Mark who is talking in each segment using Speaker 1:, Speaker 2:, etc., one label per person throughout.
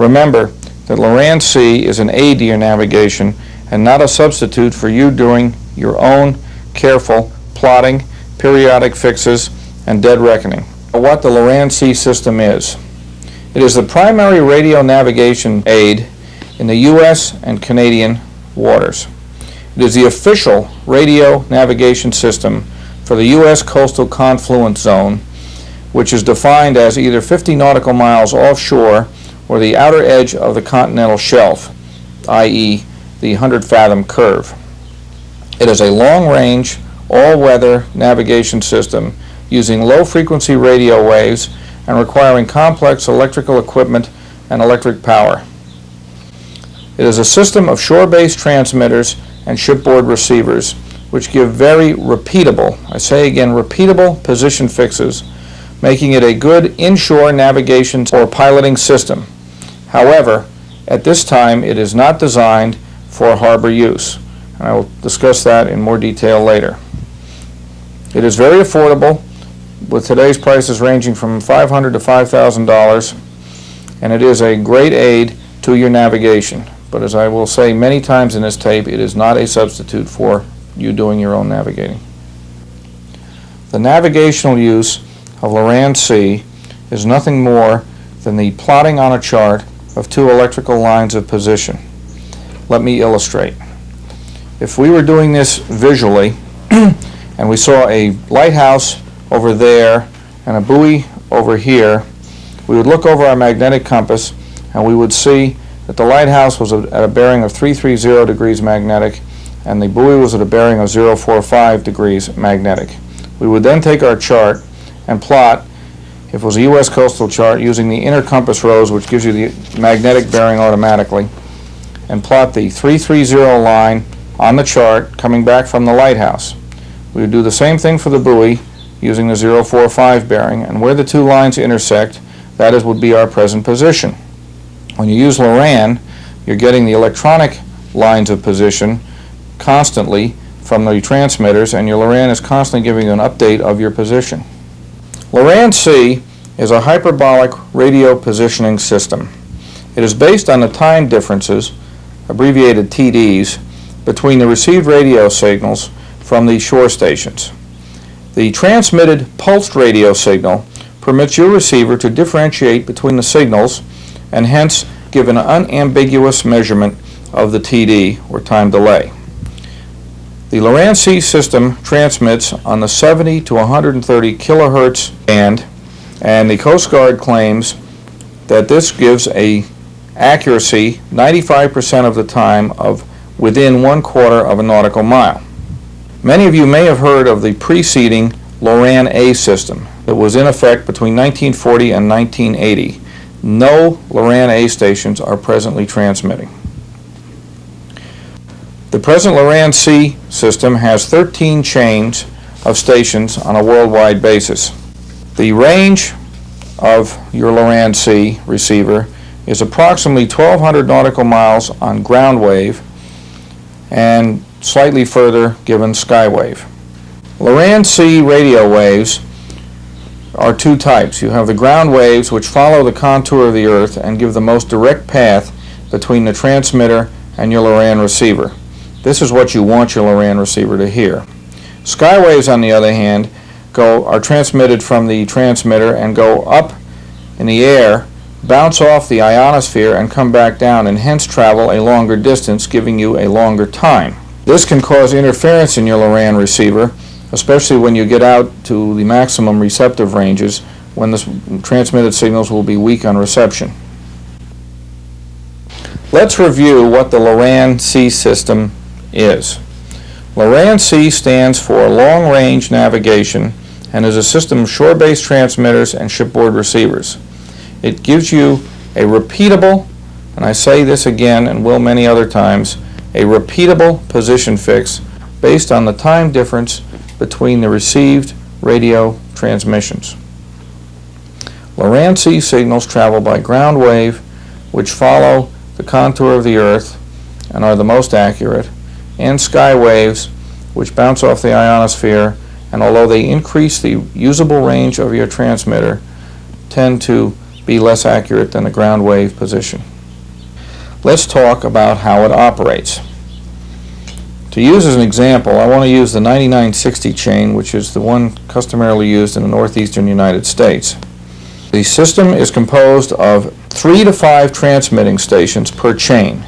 Speaker 1: Remember that Loran-C is an aid to your navigation and not a substitute for you doing your own careful plotting, periodic fixes, and dead reckoning. What the Loran-C system is. It is the primary radio navigation aid in the U.S. and Canadian waters. It is the official radio navigation system for the U.S. coastal confluence zone, which is defined as either 50 nautical miles offshore or the outer edge of the continental shelf, i.e. the 100-fathom curve. It is a long-range, all-weather navigation system using low-frequency radio waves and requiring complex electrical equipment and electric power. It is a system of shore-based transmitters and shipboard receivers which give very repeatable, I say again, repeatable position fixes, making it a good inshore navigation or piloting system. However, at this time it is not designed for harbor use, and I will discuss that in more detail later. It is very affordable, with today's prices ranging from $500 to $5,000, and it is a great aid to your navigation. But as I will say many times in this tape, it is not a substitute for you doing your own navigating. The navigational use of Loran-C is nothing more than the plotting on a chart of two electrical lines of position. Let me illustrate. If we were doing this visually and we saw a lighthouse over there and a buoy over here, we would look over our magnetic compass and we would see that the lighthouse was at a bearing of 330 degrees magnetic and the buoy was at a bearing of 045 degrees magnetic. We would then take our chart and plot, if it was a U.S. coastal chart, using the inner compass rose, which gives you the magnetic bearing automatically, and plot the 330 line on the chart coming back from the lighthouse. We would do the same thing for the buoy using the 045 bearing, and where the two lines intersect, that would be our present position. When you use Loran, you're getting the electronic lines of position constantly from the transmitters, and your Loran is constantly giving you an update of your position. Loran-C is a hyperbolic radio positioning system. It is based on the time differences, abbreviated TDs, between the received radio signals from the shore stations. The transmitted pulsed radio signal permits your receiver to differentiate between the signals and hence give an unambiguous measurement of the TD, or time delay. The Loran-C system transmits on the 70 to 130 kilohertz band, and the Coast Guard claims that this gives a accuracy 95% of the time of within 1/4 of a nautical mile. Many of you may have heard of the preceding Loran-A system that was in effect between 1940 and 1980. No Loran-A stations are presently transmitting. The present Loran-C system has 13 chains of stations on a worldwide basis. The range of your Loran-C receiver is approximately 1,200 nautical miles on ground wave and slightly further given skywave. Loran-C radio waves are two types. You have the ground waves, which follow the contour of the Earth and give the most direct path between the transmitter and your Loran receiver. This is what you want your Loran receiver to hear. Skywaves, on the other hand, are transmitted from the transmitter and go up in the air, bounce off the ionosphere, and come back down, and hence travel a longer distance, giving you a longer time. This can cause interference in your Loran receiver, especially when you get out to the maximum receptive ranges, when the transmitted signals will be weak on reception. Let's review what the Loran-C system is. Loran-C stands for Long Range Navigation and is a system of shore-based transmitters and shipboard receivers. It gives you a repeatable, and I say this again and will many other times, a repeatable position fix based on the time difference between the received radio transmissions. Loran-C signals travel by ground wave, which follow the contour of the Earth and are the most accurate, and sky waves, which bounce off the ionosphere, and although they increase the usable range of your transmitter, tend to be less accurate than the ground wave position. let's talk about how it operates. To use as an example, I want to use the 9960 chain, which is the one customarily used in the northeastern United States. The system is composed of 3 to 5 transmitting stations per chain.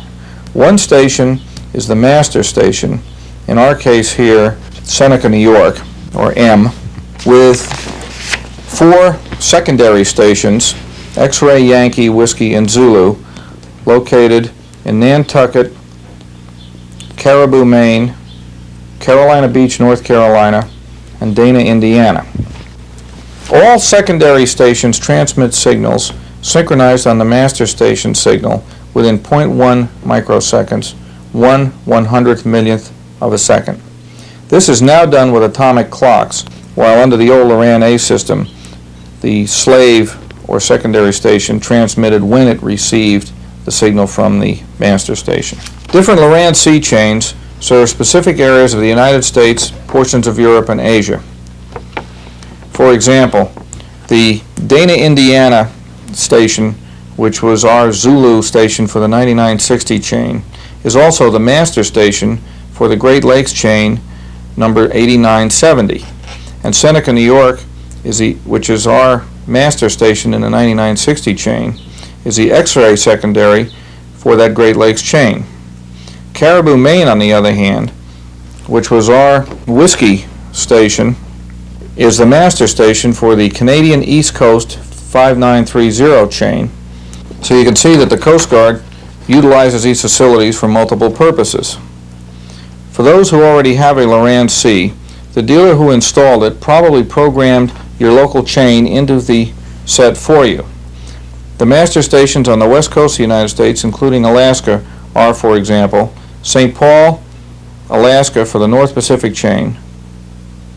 Speaker 1: One station is the master station, in our case here, Seneca, New York, or M, with 4 secondary stations, X-Ray, Yankee, Whiskey, and Zulu, located in Nantucket, Caribou, Maine, Carolina Beach, North Carolina, and Dana, Indiana. All secondary stations transmit signals synchronized on the master station signal within 0.1 microseconds, 1/100th millionth of a second. This is now done with atomic clocks, while under the old Loran-A system, the slave or secondary station transmitted when it received the signal from the master station. Different Loran-C chains serve specific areas of the United States, portions of Europe, and Asia. For example, the Dana, Indiana station, which was our Zulu station for the 9960 chain, is also the master station for the Great Lakes chain number 8970. And Seneca, New York, which is our master station in the 9960 chain, is the X-ray secondary for that Great Lakes chain. Caribou, Maine, on the other hand, which was our Whiskey station, is the master station for the Canadian East Coast 5930 chain. So you can see that the Coast Guard utilizes these facilities for multiple purposes. For those who already have a Loran-C, the dealer who installed it probably programmed your local chain into the set for you. The master stations on the west coast of the United States, including Alaska, are, for example, St. Paul, Alaska for the North Pacific chain,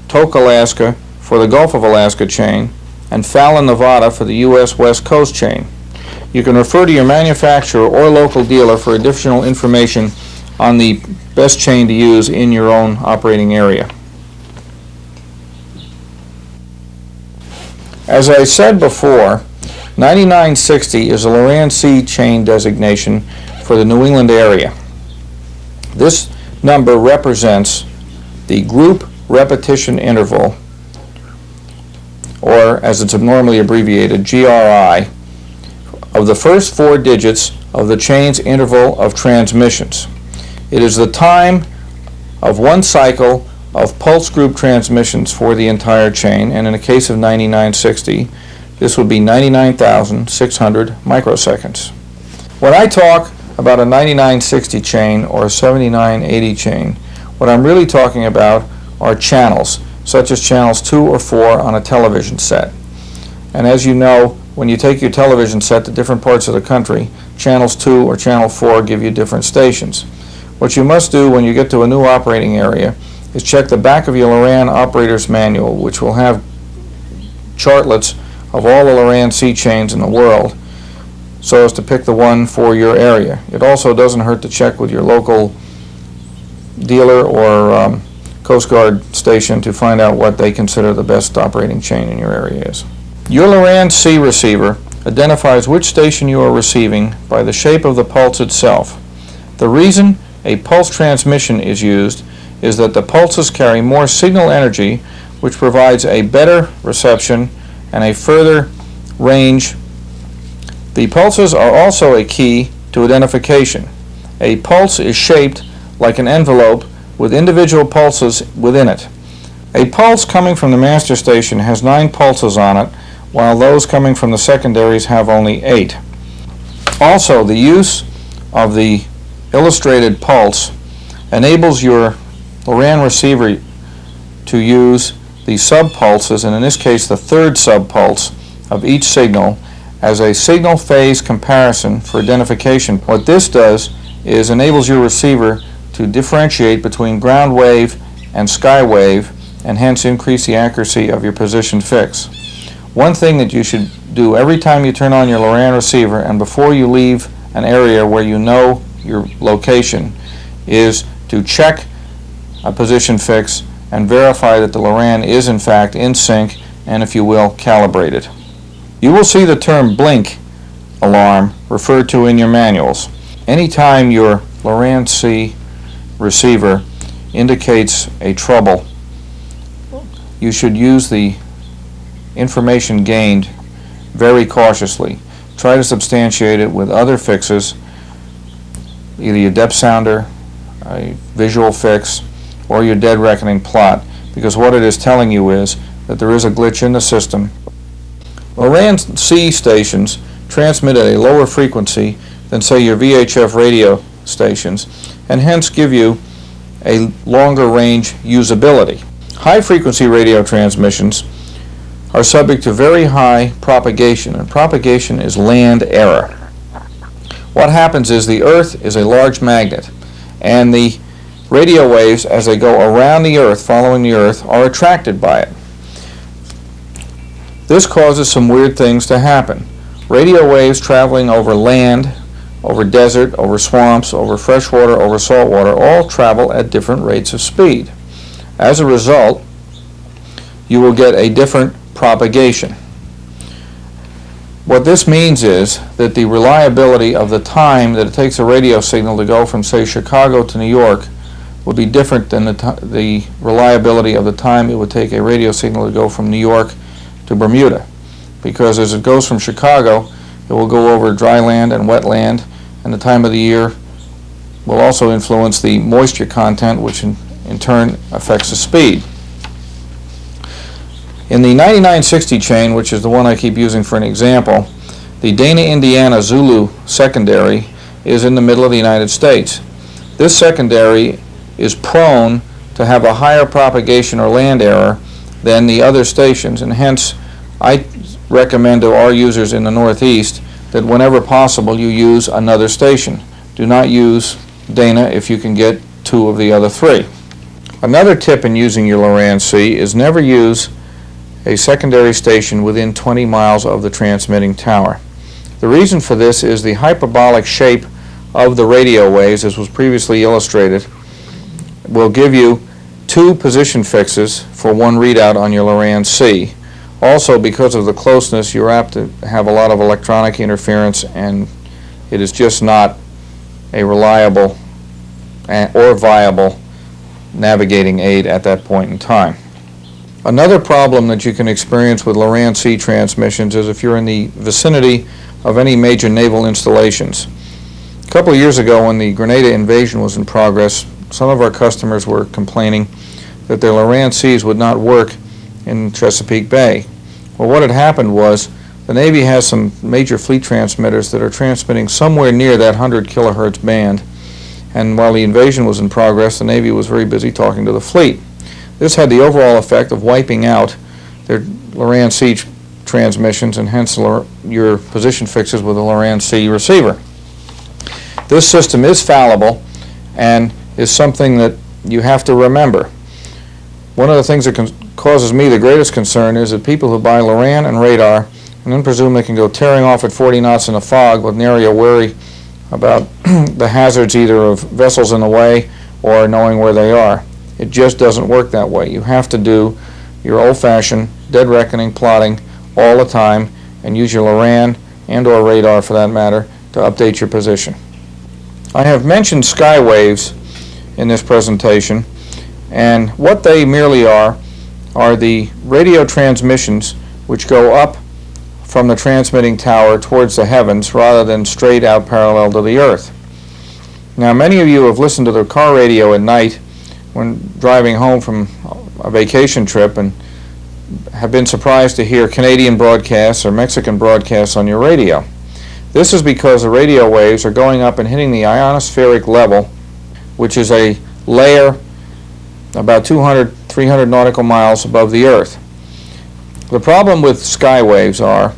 Speaker 1: Tok, Alaska for the Gulf of Alaska chain, and Fallon, Nevada for the U.S. West Coast chain. You can refer to your manufacturer or local dealer for additional information on the best chain to use in your own operating area. As I said before, 9960 is a Loran-C chain designation for the New England area. This number represents the group repetition interval, or as it's normally abbreviated, GRI, of the first 4 digits of the chain's interval of transmissions. It is the time of one cycle of pulse group transmissions for the entire chain, and in the case of 9960, this would be 99,600 microseconds. When I talk about a 9960 chain or a 7980 chain, what I'm really talking about are channels, such as channels 2 or 4 on a television set. And as you know, when you take your television set to different parts of the country, channels 2 or channel 4 give you different stations. What you must do when you get to a new operating area is check the back of your Loran operator's manual, which will have chartlets of all the Loran-C chains in the world, so as to pick the one for your area. It also doesn't hurt to check with your local dealer or Coast Guard station to find out what they consider the best operating chain in your area is. Your Loran-C receiver identifies which station you are receiving by the shape of the pulse itself. The reason a pulse transmission is used is that the pulses carry more signal energy, which provides a better reception and a further range. The pulses are also a key to identification. A pulse is shaped like an envelope with individual pulses within it. A pulse coming from the master station has 9 pulses on it, while those coming from the secondaries have only 8. Also, the use of the illustrated pulse enables your Loran receiver to use the sub-pulses, and in this case the third sub-pulse of each signal, as a signal phase comparison for identification. What this does is enables your receiver to differentiate between ground wave and sky wave, and hence increase the accuracy of your position fix. One thing that you should do every time you turn on your Loran receiver and before you leave an area where you know your location is to check a position fix and verify that the Loran is in fact in sync and, if you will, calibrated. You will see the term blink alarm referred to in your manuals. Anytime your Loran-C receiver indicates a trouble, you should use the information gained very cautiously. Try to substantiate it with other fixes, either your depth sounder, a visual fix, or your dead reckoning plot, because what it is telling you is that there is a glitch in the system. Loran-C stations transmit at a lower frequency than, say, your VHF radio stations, and hence give you a longer range usability. High frequency radio transmissions are subject to very high propagation, and propagation is land error. What happens is the Earth is a large magnet, and the radio waves, as they go around the Earth, following the Earth, are attracted by it. This causes some weird things to happen. Radio waves traveling over land, over desert, over swamps, over freshwater, over saltwater, all travel at different rates of speed. As a result, you will get a different propagation. What this means is that the reliability of the time that it takes a radio signal to go from, say, Chicago to New York would be different than the reliability of the time it would take a radio signal to go from New York to Bermuda, because as it goes from Chicago, it will go over dry land and wet land, and the time of the year will also influence the moisture content, which in turn affects the speed. In the 9960 chain, which is the one I keep using for an example, the Dana, Indiana Zulu secondary is in the middle of the United States. This secondary is prone to have a higher propagation or land error than the other stations, and hence I recommend to our users in the Northeast that whenever possible you use another station. Do not use Dana if you can get two of the other three. Another tip in using your Loran-C is never use a secondary station within 20 miles of the transmitting tower. The reason for this is the hyperbolic shape of the radio waves, as was previously illustrated, will give you two position fixes for one readout on your Loran-C. Also, because of the closeness, you're apt to have a lot of electronic interference, and it is just not a reliable or viable navigating aid at that point in time. Another problem that you can experience with Loran-C transmissions is if you're in the vicinity of any major naval installations. A couple of years ago, when the Grenada invasion was in progress, some of our customers were complaining that their Loran-Cs would not work in Chesapeake Bay. Well, what had happened was the Navy has some major fleet transmitters that are transmitting somewhere near that 100 kilohertz band, and while the invasion was in progress, the Navy was very busy talking to the fleet. This had the overall effect of wiping out their Loran-C transmissions, and hence your position fixes with a Loran-C receiver. This system is fallible and is something that you have to remember. One of the things that causes me the greatest concern is that people who buy Loran and radar and then presume they can go tearing off at 40 knots in a fog with nary a worry about the hazards either of vessels in the way or knowing where they are. It just doesn't work that way. You have to do your old-fashioned dead reckoning plotting all the time and use your Loran and or radar, for that matter, to update your position. I have mentioned skywaves in this presentation, and what they merely are the radio transmissions which go up from the transmitting tower towards the heavens rather than straight out parallel to the earth. Now, many of you have listened to the car radio at night when driving home from a vacation trip and have been surprised to hear Canadian broadcasts or Mexican broadcasts on your radio. This is because the radio waves are going up and hitting the ionospheric level, which is a layer about 200, 300 nautical miles above the Earth. The problem with skywaves are,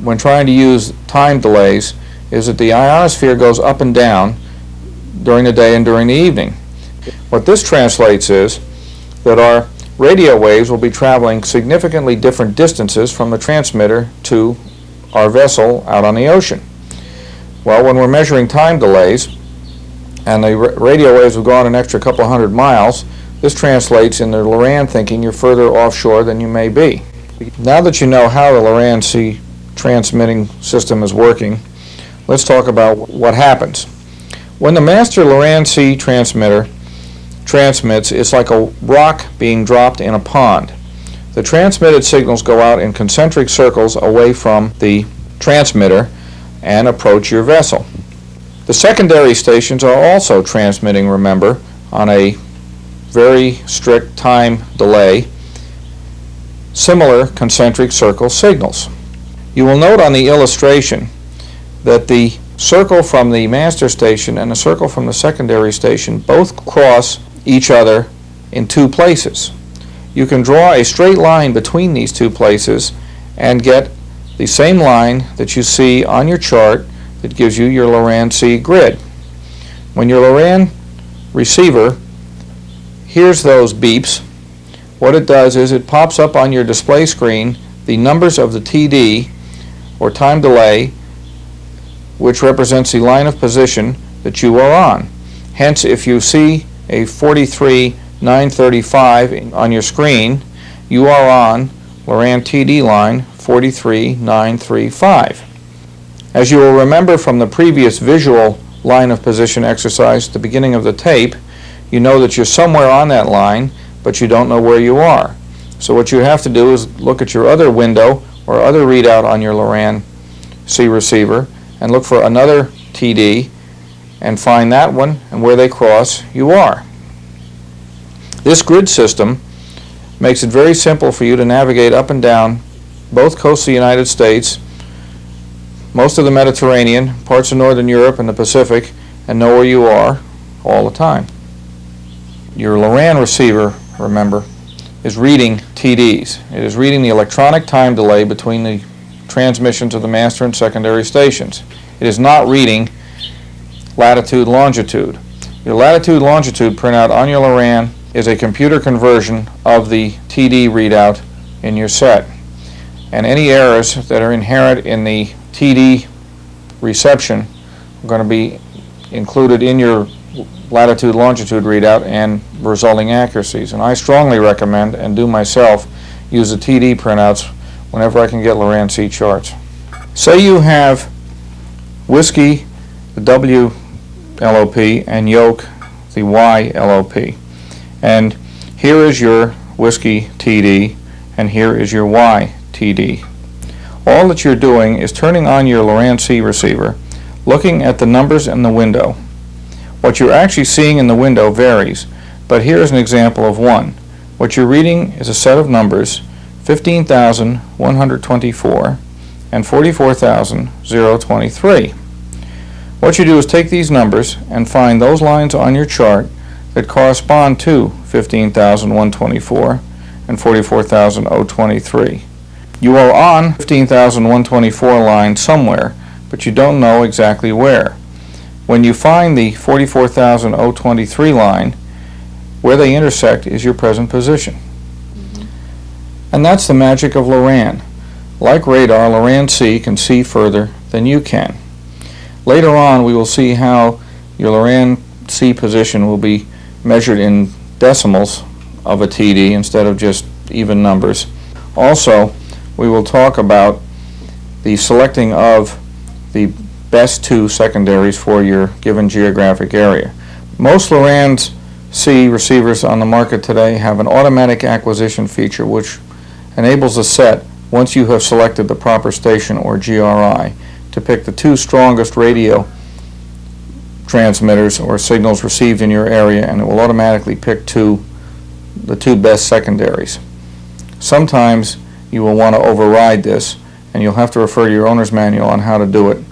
Speaker 1: when trying to use time delays, is that the ionosphere goes up and down during the day and during the evening. What this translates is that our radio waves will be traveling significantly different distances from the transmitter to our vessel out on the ocean. Well, when we're measuring time delays and the radio waves have gone an extra couple hundred miles, this translates in the Loran thinking you're further offshore than you may be. Now that you know how the Loran-C transmitting system is working, let's talk about what happens. When the master Loran-C transmitter transmits, it's like a rock being dropped in a pond. The transmitted signals go out in concentric circles away from the transmitter and approach your vessel. The secondary stations are also transmitting, remember, on a very strict time delay, similar concentric circle signals. You will note on the illustration that the circle from the master station and the circle from the secondary station both cross each other in two places. You can draw a straight line between these two places and get the same line that you see on your chart that gives you your Loran-C grid. When your Loran receiver hears those beeps, what it does is it pops up on your display screen the numbers of the TD, or time delay, which represents the line of position that you are on. Hence, if you see a 43,935 on your screen, you are on Loran TD line 43,935. As you will remember from the previous visual line of position exercise at the beginning of the tape, you know that you're somewhere on that line, but you don't know where you are. So what you have to do is look at your other window or other readout on your Loran-C receiver and look for another TD and find that one, and where they cross, you are. This grid system makes it very simple for you to navigate up and down both coasts of the United States, most of the Mediterranean, parts of Northern Europe and the Pacific, and know where you are all the time. Your Loran receiver, remember, is reading TDs. It is reading the electronic time delay between the transmissions of the master and secondary stations. It is not reading latitude, longitude. Your latitude, longitude printout on your Loran is a computer conversion of the TD readout in your set. And any errors that are inherent in the TD reception are going to be included in your latitude, longitude readout and resulting accuracies. And I strongly recommend, and do myself, use the TD printouts whenever I can get Loran-C charts. Say you have whiskey, the W LOP, and yoke, the Y LOP. And here is your whiskey TD, and here is your Y TD. All that you're doing is turning on your Loran-C receiver, looking at the numbers in the window. What you're actually seeing in the window varies, but here's an example of one. What you're reading is a set of numbers, 15,124 and 44,023. What you do is take these numbers and find those lines on your chart that correspond to 15,124 and 44,023. You are on 15,124 line somewhere, but you don't know exactly where. When you find the 44,023 line, where they intersect is your present position. And that's the magic of Loran. Like radar, Loran-C can see further than you can. Later on, we will see how your Loran-C position will be measured in decimals of a TD instead of just even numbers. Also, we will talk about the selecting of the best two secondaries for your given geographic area. Most Loran-C receivers on the market today have an automatic acquisition feature which enables the set, once you have selected the proper station or GRI, to pick the two strongest radio transmitters or signals received in your area, and it will automatically pick the two best secondaries. Sometimes you will want to override this, and you'll have to refer to your owner's manual on how to do it.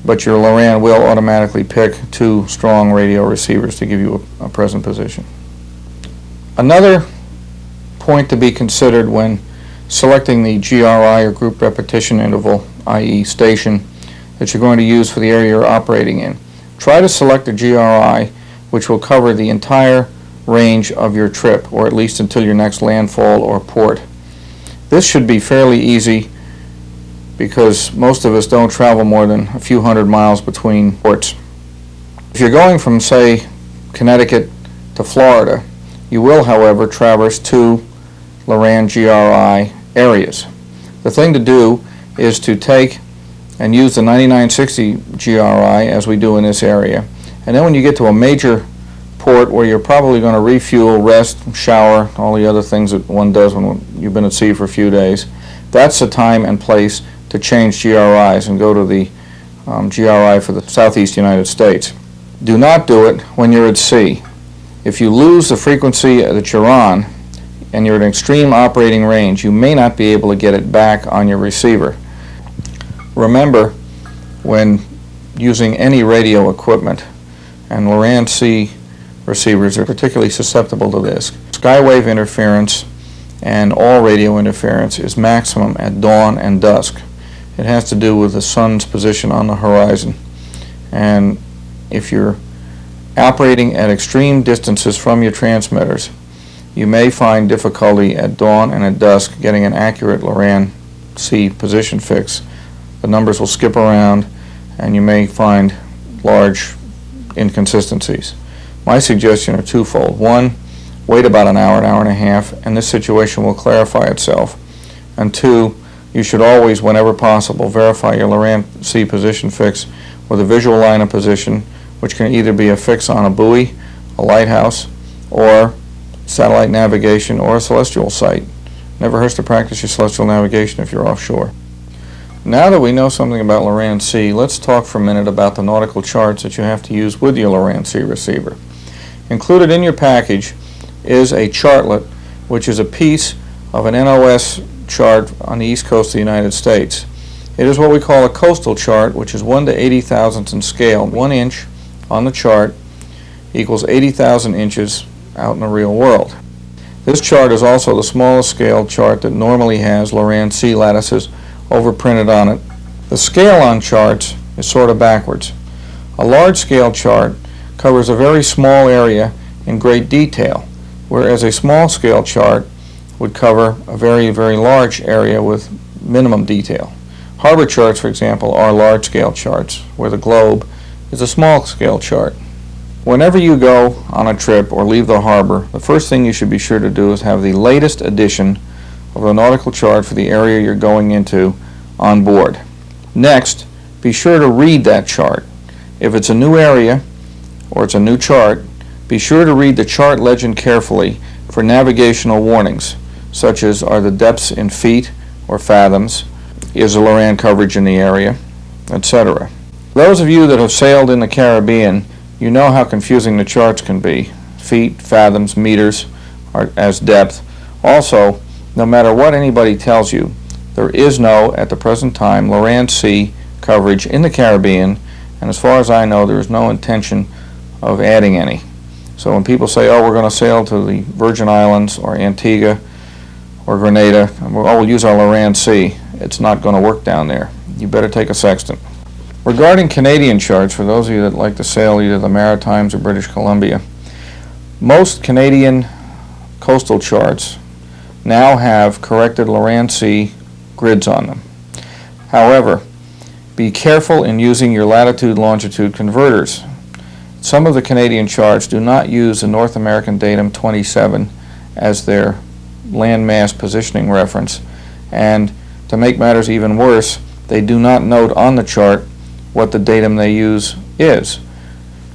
Speaker 1: But your Loran will automatically pick two strong radio receivers to give you a present position. Another point to be considered when selecting the GRI or group repetition interval, i.e. station, that you're going to use for the area you're operating in. Try to select a GRI which will cover the entire range of your trip, or at least until your next landfall or port. This should be fairly easy because most of us don't travel more than a few hundred miles between ports. If you're going from, say, Connecticut to Florida, you will, however, traverse two Loran GRI areas. The thing to do is to take and use the 9960 GRI, as we do in this area, And then when you get to a major port where you're probably going to refuel, rest, shower, all the other things that one does when you've been at sea for a few days, that's the time and place to change GRIs and go to the GRI for the Southeast United States. Do not do it when you're at sea. If you lose the frequency that you're on and you're at extreme operating range, you may not be able to get it back on your receiver. Remember, when using any radio equipment, and Loran-C receivers are particularly susceptible to this, skywave interference and all radio interference is maximum at dawn and dusk. It has to do with the sun's position on the horizon. And if you're operating at extreme distances from your transmitters, you may find difficulty at dawn and at dusk getting an accurate Loran-C position fix. The numbers will skip around and you may find large inconsistencies. My suggestion are twofold. One, wait about an hour and a half, and this situation will clarify itself. And two, you should always, whenever possible, verify your Loran-C position fix with a visual line of position, which can either be a fix on a buoy, a lighthouse, or satellite navigation, or a celestial site. Never hurts to practice your celestial navigation if you're offshore. Now that we know something about Loran-C, let's talk for a minute about the nautical charts that you have to use with your Loran-C receiver. Included in your package is a chartlet, which is a piece of an NOS chart on the east coast of the United States. It is what we call a coastal chart, which is 1 to 80 thousandths in scale. 1 inch on the chart equals 80,000 inches out in the real world. This chart is also the smallest scale chart that normally has Loran-C lattices overprinted on it. The scale on charts is sort of backwards. A large scale chart covers a very small area in great detail, whereas a small scale chart would cover a very, very large area with minimum detail. Harbor charts, for example, are large scale charts, where the globe is a small scale chart. Whenever you go on a trip or leave the harbor, the first thing you should be sure to do is have the latest edition of the nautical chart for the area you're going into on board. Next, be sure to read that chart. If it's a new area or it's a new chart, be sure to read the chart legend carefully for navigational warnings, such as are the depths in feet or fathoms, is the Loran coverage in the area, etc. Those of you that have sailed in the Caribbean, you know how confusing the charts can be. Feet, fathoms, meters are as depth. Also, no matter what anybody tells you, there is no, at the present time, Loran-C coverage in the Caribbean, and as far as I know, there is no intention of adding any. So when people say, oh, we're going to sail to the Virgin Islands or Antigua or Grenada, and we'll use our Loran-C, it's not going to work down there. You better take a sextant. Regarding Canadian charts, for those of you that like to sail either the Maritimes or British Columbia, most Canadian coastal charts now have corrected Loran-C grids on them. However, be careful in using your latitude-longitude converters. Some of the Canadian charts do not use the North American datum 27 as their landmass positioning reference, and to make matters even worse, they do not note on the chart what the datum they use is,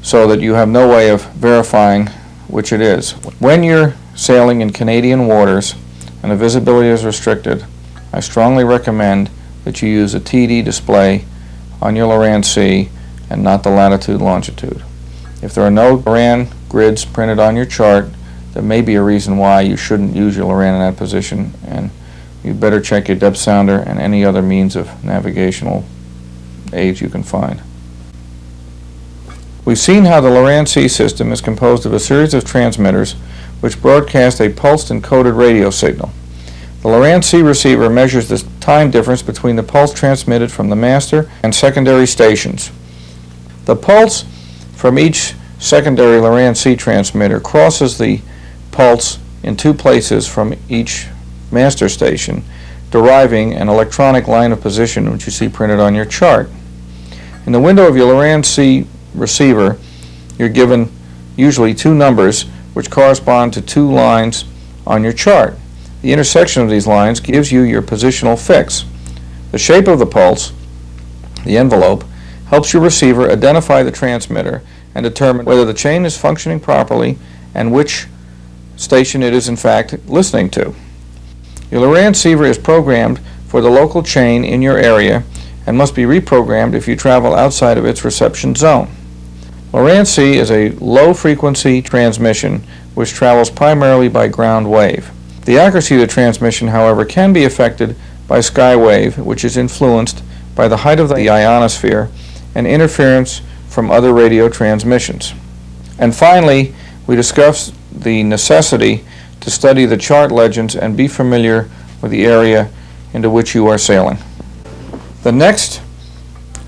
Speaker 1: so that you have no way of verifying which it is. When you're sailing in Canadian waters and the visibility is restricted, I strongly recommend that you use a TD display on your Loran-C and not the latitude-longitude. If there are no Loran grids printed on your chart, there may be a reason why you shouldn't use your Loran in that position, and you'd better check your depth sounder and any other means of navigational aids you can find. We've seen how the Loran-C system is composed of a series of transmitters which broadcast a pulsed encoded radio signal. The Loran-C receiver measures the time difference between the pulse transmitted from the master and secondary stations. The pulse from each secondary Loran-C transmitter crosses the pulse in two places from each master station, deriving an electronic line of position which you see printed on your chart. In the window of your Loran-C receiver, you're given usually two numbers which correspond to two lines on your chart. The intersection of these lines gives you your positional fix. The shape of the pulse, the envelope, helps your receiver identify the transmitter and determine whether the chain is functioning properly and which station it is in fact listening to. Your Loran receiver is programmed for the local chain in your area and must be reprogrammed if you travel outside of its reception zone. Loran-C is a low-frequency transmission which travels primarily by ground wave. The accuracy of the transmission, however, can be affected by skywave, which is influenced by the height of the ionosphere and interference from other radio transmissions. And finally, we discuss the necessity to study the chart legends and be familiar with the area into which you are sailing. The next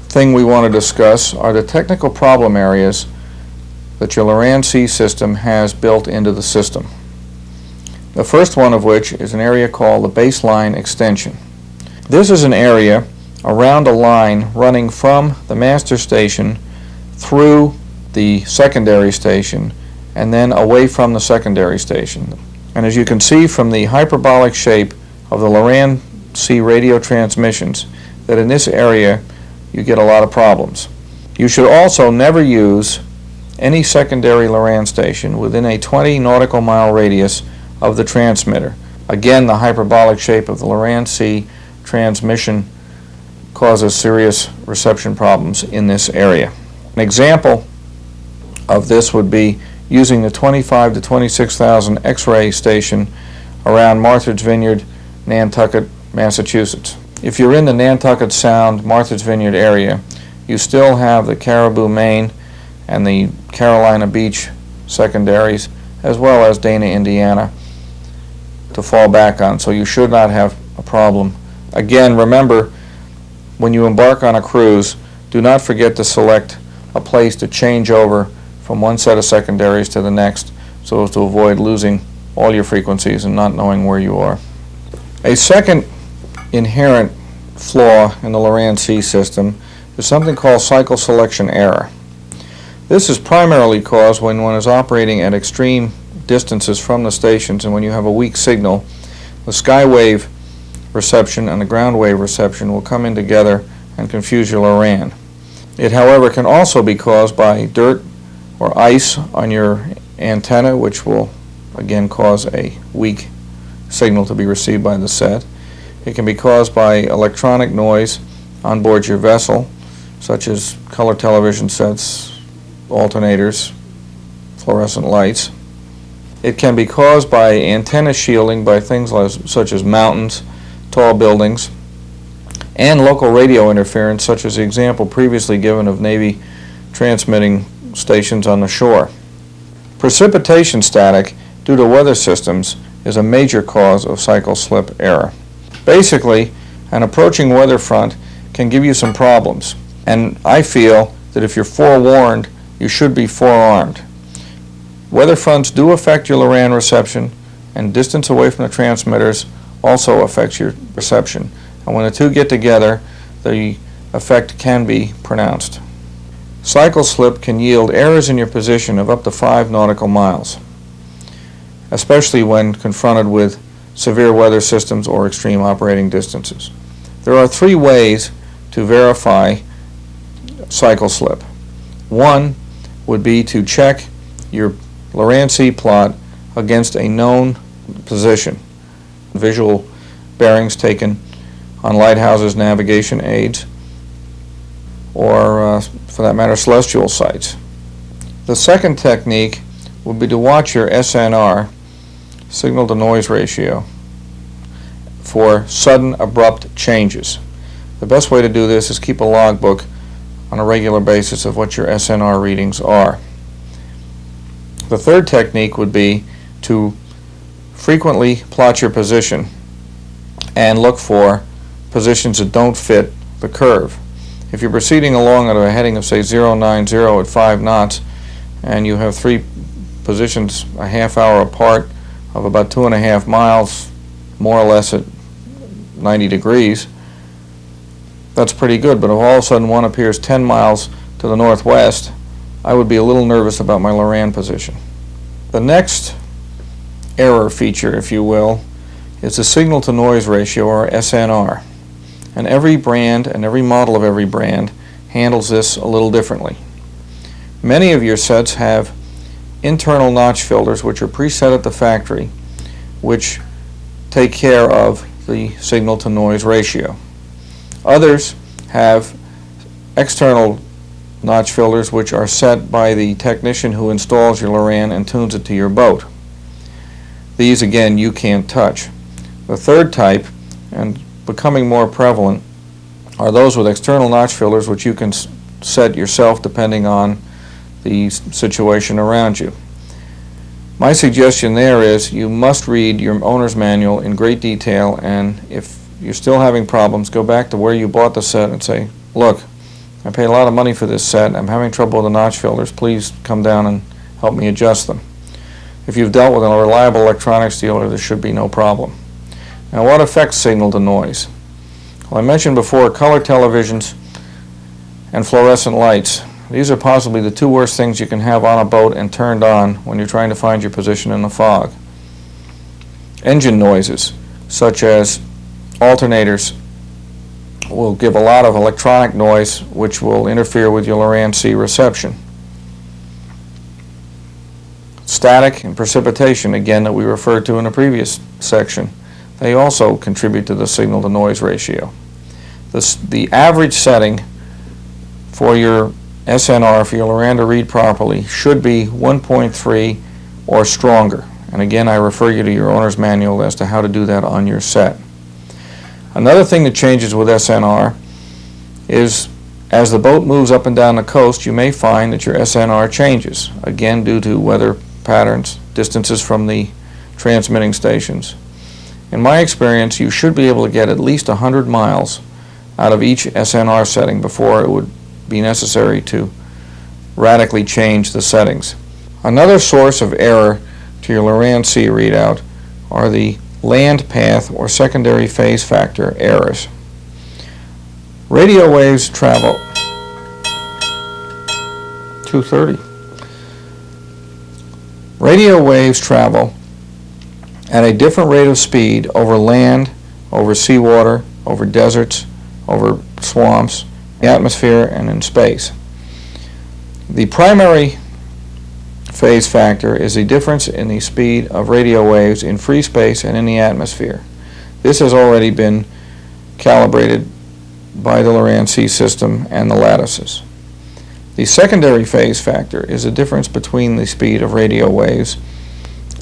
Speaker 1: thing we want to discuss are the technical problem areas that your Loran-C system has built into the system. The first one of which is an area called the baseline extension. This is an area around a line running from the master station through the secondary station and then away from the secondary station. And as you can see from the hyperbolic shape of the Loran-C radio transmissions, that in this area you get a lot of problems. You should also never use any secondary Loran station within a 20 nautical mile radius of the transmitter. Again, the hyperbolic shape of the Loran-C transmission causes serious reception problems in this area. An example of this would be using the 25 to 26,000 X-ray station around Martha's Vineyard, Nantucket, Massachusetts. If you're in the Nantucket Sound, Martha's Vineyard area, you still have the Caribou, Maine, and the Carolina Beach secondaries, as well as Dana, Indiana, to fall back on, so you should not have a problem. Again, remember, when you embark on a cruise, do not forget to select a place to change over from one set of secondaries to the next, so as to avoid losing all your frequencies and not knowing where you are. A second inherent flaw in the Loran-C system is something called cycle selection error. This is primarily caused when one is operating at extreme distances from the stations, and when you have a weak signal, the skywave reception and the ground wave reception will come in together and confuse your Loran. It, however, can also be caused by dirt or ice on your antenna, which will again cause a weak signal to be received by the set. It can be caused by electronic noise on board your vessel, such as color television sets, alternators, fluorescent lights. It can be caused by antenna shielding by things such as mountains, tall buildings, and local radio interference, such as the example previously given of Navy transmitting stations on the shore. Precipitation static due to weather systems is a major cause of cycle slip error. Basically, an approaching weather front can give you some problems, and I feel that if you're forewarned, you should be forearmed. Weather fronts do affect your Loran reception, and distance away from the transmitters also affects your reception. And when the two get together, the effect can be pronounced. Cycle slip can yield errors in your position of up to 5 nautical miles, especially when confronted with severe weather systems or extreme operating distances. There are 3 ways to verify cycle slip. One would be to check your Loran-C plot against a known position. Visual bearings taken on lighthouses, navigation aids, or for that matter, celestial sites. The second technique would be to watch your SNR, signal to noise ratio, for sudden abrupt changes. The best way to do this is keep a logbook on a regular basis of what your SNR readings are. The third technique would be to frequently plot your position and look for positions that don't fit the curve. If you're proceeding along at a heading of, say, 090 at 5 knots, and you have 3 positions a half hour apart of about 2.5 miles, more or less at 90 degrees, that's pretty good. But if all of a sudden one appears 10 miles to the northwest, I would be a little nervous about my Loran position. The next error feature, if you will, is the signal to noise ratio, or SNR. And every brand and every model of every brand handles this a little differently. Many of your sets have internal notch filters which are preset at the factory, which take care of the signal to noise ratio. Others have external notch filters which are set by the technician who installs your Loran and tunes it to your boat. These again you can't touch. The third type, and becoming more prevalent, are those with external notch filters which you can set yourself depending on the situation around you. My suggestion there is you must read your owner's manual in great detail, and if you're still having problems, go back to where you bought the set and say, look, I paid a lot of money for this set, I'm having trouble with the notch filters, please come down and help me adjust them. If you've dealt with a reliable electronics dealer, there should be no problem. Now, what affects signal to noise? Well, I mentioned before color televisions and fluorescent lights. These are possibly the two worst things you can have on a boat and turned on when you're trying to find your position in the fog. Engine noises, such as alternators, will give a lot of electronic noise which will interfere with your Loran-C reception. Static and precipitation, again, that we referred to in the previous section, they also contribute to the signal to noise ratio. The average setting for your SNR, for your Loran to read properly, should be 1.3 or stronger. And again, I refer you to your owner's manual as to how to do that on your set. Another thing that changes with SNR is as the boat moves up and down the coast, you may find that your SNR changes, again due to weather patterns, distances from the transmitting stations. In my experience, you should be able to get at least 100 miles out of each SNR setting before it would be necessary to radically change the settings. Another source of error to your Loran-C readout are the land path or secondary phase factor errors. Radio waves travel 230. Radio waves travel at a different rate of speed over land, over seawater, over deserts, over swamps, the atmosphere, and in space. The primary phase factor is the difference in the speed of radio waves in free space and in the atmosphere. This has already been calibrated by the Loran-C system and the lattices. The secondary phase factor is the difference between the speed of radio waves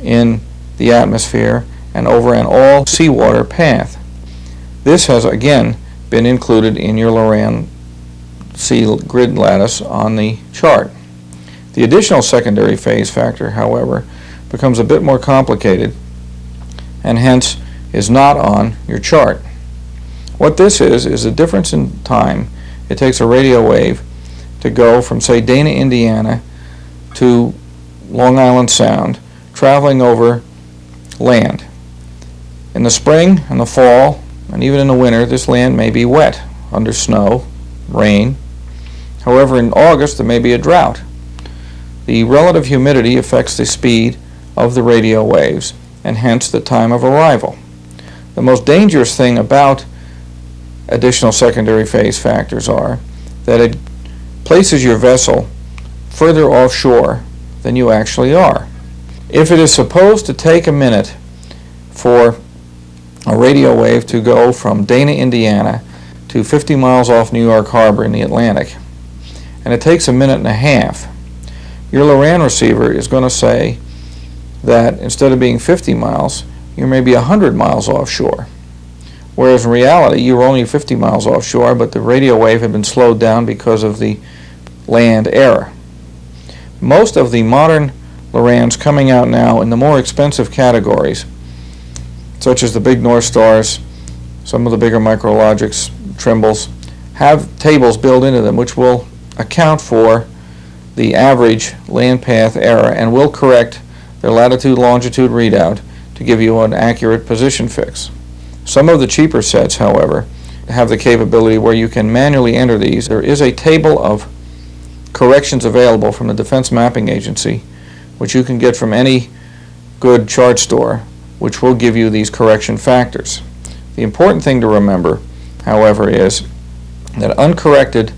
Speaker 1: in the atmosphere and over an all-seawater path. This has again been included in your Loran-C grid lattice on the chart. The additional secondary phase factor, however, becomes a bit more complicated and hence is not on your chart. What this is the difference in time it takes a radio wave to go from, say, Dana, Indiana to Long Island Sound, traveling over land. In the spring and the fall, and even in the winter, this land may be wet under snow, rain. However, in August there may be a drought. The relative humidity affects the speed of the radio waves and hence the time of arrival. The most dangerous thing about additional secondary phase factors are that it places your vessel further offshore than you actually are. If it is supposed to take a minute for a radio wave to go from Dana, Indiana to 50 miles off New York Harbor in the Atlantic, and it takes a minute and a half, your Loran receiver is going to say that instead of being 50 miles, you're maybe 100 miles offshore. Whereas in reality, you were only 50 miles offshore, but the radio wave had been slowed down because of the land error. Most of the modern Lorans coming out now in the more expensive categories, such as the big North Stars, some of the bigger Micrologics, Trimbles, have tables built into them which will account for the average land path error and will correct their latitude-longitude readout to give you an accurate position fix. Some of the cheaper sets, however, have the capability where you can manually enter these. There is a table of corrections available from the Defense Mapping Agency, which you can get from any good chart store, which will give you these correction factors. The important thing to remember, however, is that uncorrected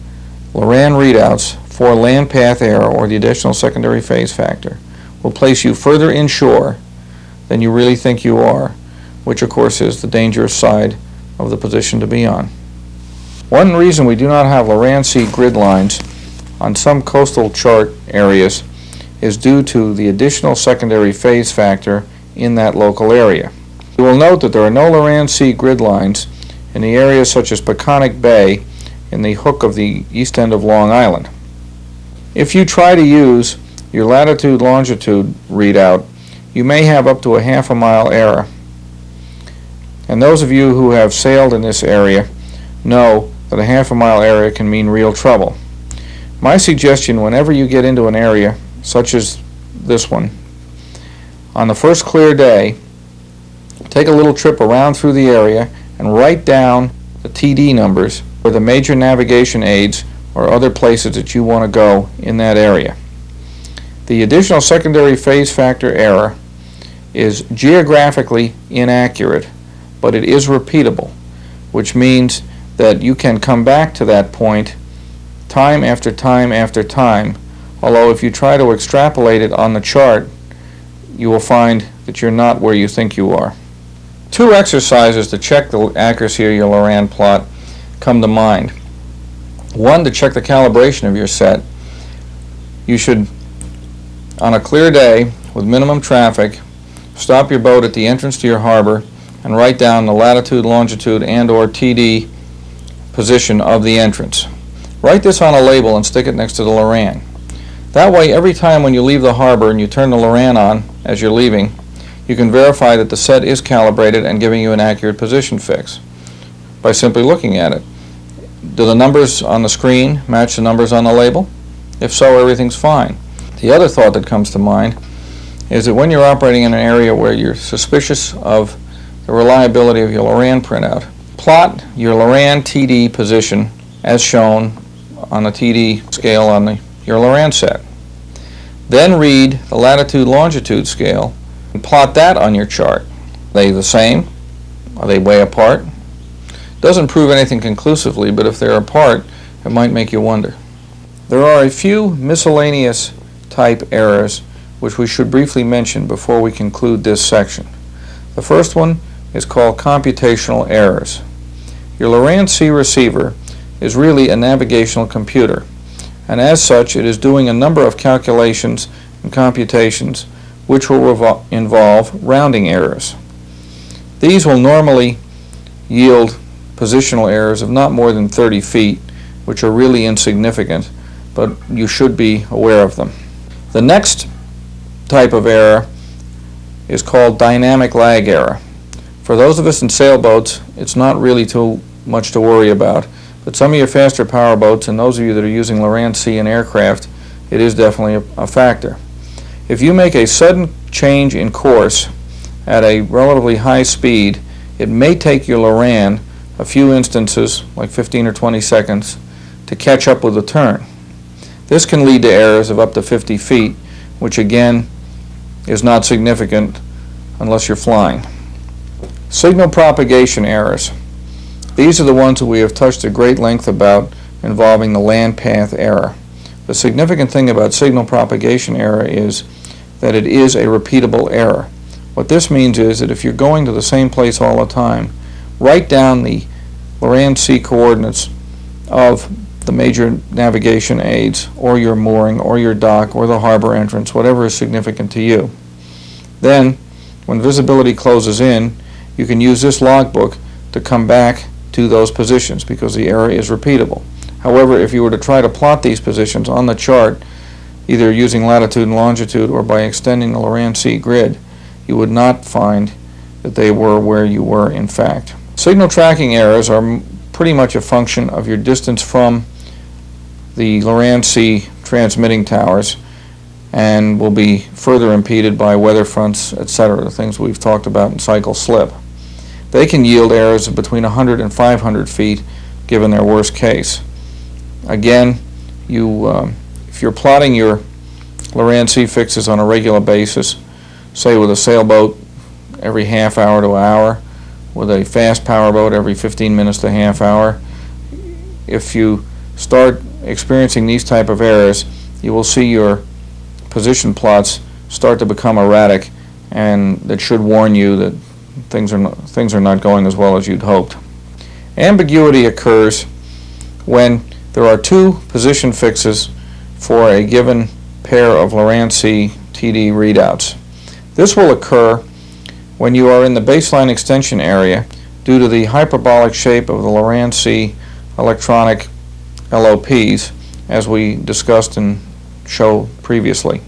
Speaker 1: Loran readouts for land path error or the additional secondary phase factor will place you further inshore than you really think you are, which of course is the dangerous side of the position to be on. One reason we do not have Loran-C grid lines on some coastal chart areas is due to the additional secondary phase factor in that local area. You will note that there are no Loran-C grid lines in the areas such as Peconic Bay in the hook of the east end of Long Island. If you try to use your latitude-longitude readout, you may have up to a half a mile error. And those of you who have sailed in this area know that a half a mile error can mean real trouble. My suggestion whenever you get into an area such as this one, on the first clear day, take a little trip around through the area and write down the TD numbers or the major navigation aids or other places that you want to go in that area. The additional secondary phase factor error is geographically inaccurate, but it is repeatable, which means that you can come back to that point time after time after time, although if you try to extrapolate it on the chart, you will find that you're not where you think you are. Two exercises to check the accuracy of your Loran plot come to mind. One, to check the calibration of your set. You should, on a clear day with minimum traffic, stop your boat at the entrance to your harbor and write down the latitude, longitude, and/or TD position of the entrance. Write this on a label and stick it next to the Loran. That way, every time when you leave the harbor and you turn the Loran on as you're leaving, you can verify that the set is calibrated and giving you an accurate position fix by simply looking at it. Do the numbers on the screen match the numbers on the label? If so, everything's fine. The other thought that comes to mind is that when you're operating in an area where you're suspicious of the reliability of your Loran printout, plot your Loran TD position as shown on the TD scale on your Loran set. Then read the latitude-longitude scale and plot that on your chart. Are they the same? Are they way apart? Doesn't prove anything conclusively, but if they're apart, it might make you wonder. There are a few miscellaneous type errors which we should briefly mention before we conclude this section. The first one is called computational errors. Your Loran-C receiver is really a navigational computer, and as such it is doing a number of calculations and computations which will involve rounding errors. These will normally yield positional errors of not more than 30 feet, which are really insignificant, but you should be aware of them. The next type of error is called dynamic lag error. For those of us in sailboats, it's not really too much to worry about, but some of your faster power boats and those of you that are using Loran-C in aircraft, it is definitely a factor. If you make a sudden change in course at a relatively high speed, it may take your Loran a few instances, like 15 or 20 seconds, to catch up with the turn. This can lead to errors of up to 50 feet, which again is not significant unless you're flying. Signal propagation errors. These are the ones that we have touched at great length about involving the land path error. The significant thing about signal propagation error is that it is a repeatable error. What this means is that if you're going to the same place all the time, write down the Loran-C coordinates of the major navigation aids, or your mooring, or your dock, or the harbor entrance, whatever is significant to you. Then, when visibility closes in, you can use this logbook to come back to those positions because the error is repeatable. However, if you were to try to plot these positions on the chart, either using latitude and longitude or by extending the Loran-C grid, you would not find that they were where you were in fact. Signal tracking errors are pretty much a function of your distance from the Loran-C transmitting towers and will be further impeded by weather fronts, etc., the things we've talked about in cycle slip. They can yield errors of between 100 and 500 feet given their worst case. Again, if you're plotting your Loran-C fixes on a regular basis, say with a sailboat every half hour to an hour, with a fast power boat every 15 minutes to a half hour, if you start experiencing these type of errors, you will see your position plots start to become erratic, and that should warn you that things are not going as well as you'd hoped. Ambiguity occurs when there are two position fixes for a given pair of Loran-C TD readouts. This will occur when you are in the baseline extension area due to the hyperbolic shape of the Loran-C electronic LOPs, as we discussed and showed previously.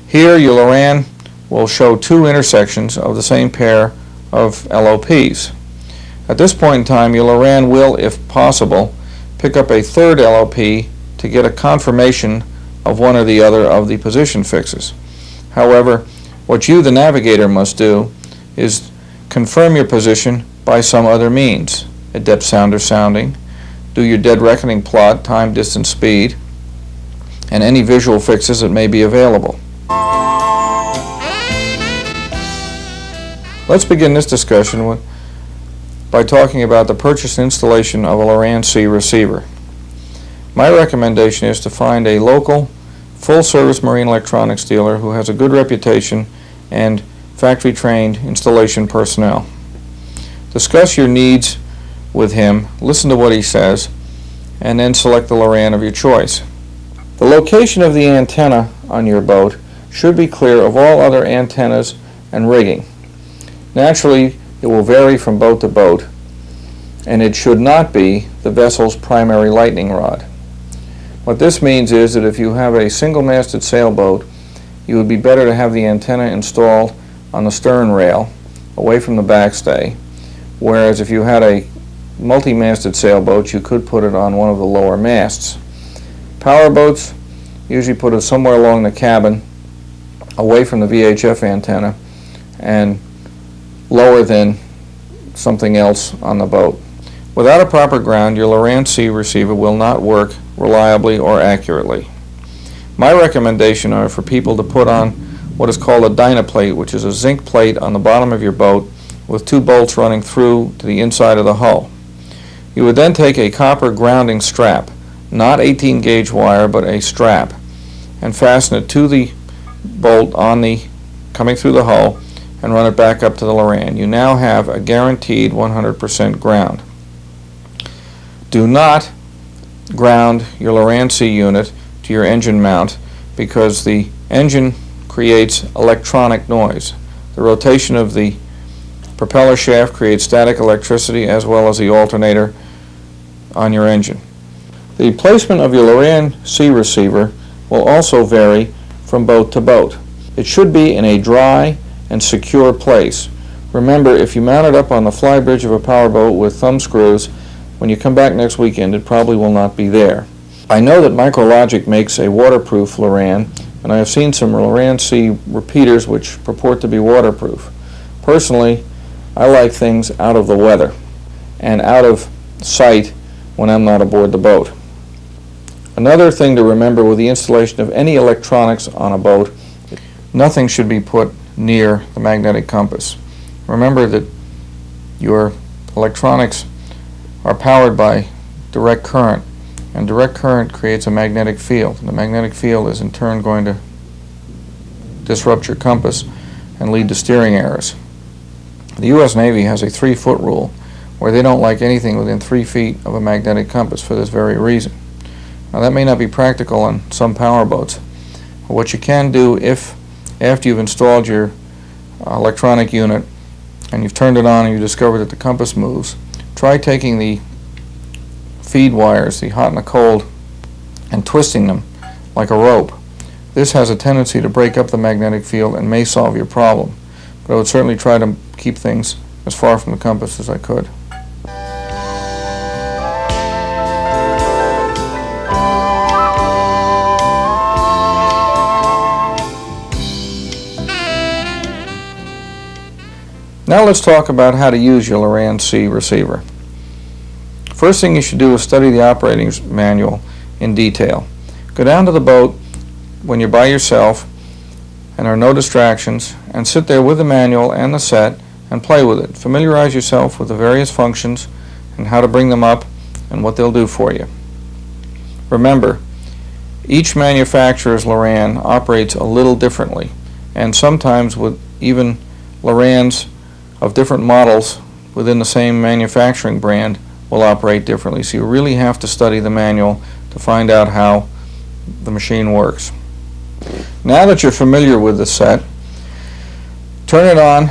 Speaker 1: Here your Loran will show two intersections of the same pair of LOPs. At this point in time, your Loran will, if possible, pick up a third LOP to get a confirmation of one or the other of the position fixes. However, what you, the navigator, must do is confirm your position by some other means. A depth sounder sounding, do your dead reckoning plot, time, distance, speed, and any visual fixes that may be available. Let's begin this discussion by talking about the purchase and installation of a Loran-C receiver. My recommendation is to find a local, full-service marine electronics dealer who has a good reputation and factory-trained installation personnel. Discuss your needs with him, listen to what he says, and then select the Loran of your choice. The location of the antenna on your boat should be clear of all other antennas and rigging. Naturally, it will vary from boat to boat, and it should not be the vessel's primary lightning rod. What this means is that if you have a single-masted sailboat, you would be better to have the antenna installed on the stern rail, away from the backstay, whereas if you had a multi-masted sailboat, you could put it on one of the lower masts. Power boats usually put it somewhere along the cabin, away from the VHF antenna, and lower than something else on the boat. Without a proper ground, your Loran-C receiver will not work reliably or accurately. My recommendation are for people to put on what is called a dynaplate, which is a zinc plate on the bottom of your boat with two bolts running through to the inside of the hull. You would then take a copper grounding strap, not 18 gauge wire, but a strap, and fasten it to the bolt coming through the hull, and run it back up to the Loran. You now have a guaranteed 100% ground. Do not ground your Loran-C unit to your engine mount, because the engine creates electronic noise. The rotation of the propeller shaft creates static electricity, as well as the alternator on your engine. The placement of your Loran-C receiver will also vary from boat to boat. It should be in a dry and secure place. Remember, if you mount it up on the flybridge of a powerboat with thumb screws, when you come back next weekend, it probably will not be there. I know that Micrologic makes a waterproof Loran, and I have seen some Loran-C repeaters which purport to be waterproof. Personally, I like things out of the weather and out of sight when I'm not aboard the boat. Another thing to remember with the installation of any electronics on a boat, nothing should be put near the magnetic compass. Remember that your electronics are powered by direct current, and direct current creates a magnetic field. The magnetic field is in turn going to disrupt your compass and lead to steering errors. The U.S. Navy has a 3-foot rule where they don't like anything within 3 feet of a magnetic compass for this very reason. Now, that may not be practical on some power boats, but what you can do, if after you've installed your electronic unit and you've turned it on and you discover that the compass moves, try taking the feed wires, the hot and the cold, and twisting them like a rope. This has a tendency to break up the magnetic field and may solve your problem, but I would certainly try to keep things as far from the compass as I could. Now let's talk about how to use your Loran-C receiver. First thing you should do is study the operating manual in detail. Go down to the boat when you're by yourself and there are no distractions, and sit there with the manual and the set and play with it. Familiarize yourself with the various functions and how to bring them up and what they'll do for you. Remember, each manufacturer's Loran operates a little differently, and sometimes with even Lorans of different models within the same manufacturing brand will operate differently. So you really have to study the manual to find out how the machine works. Now that you're familiar with the set, turn it on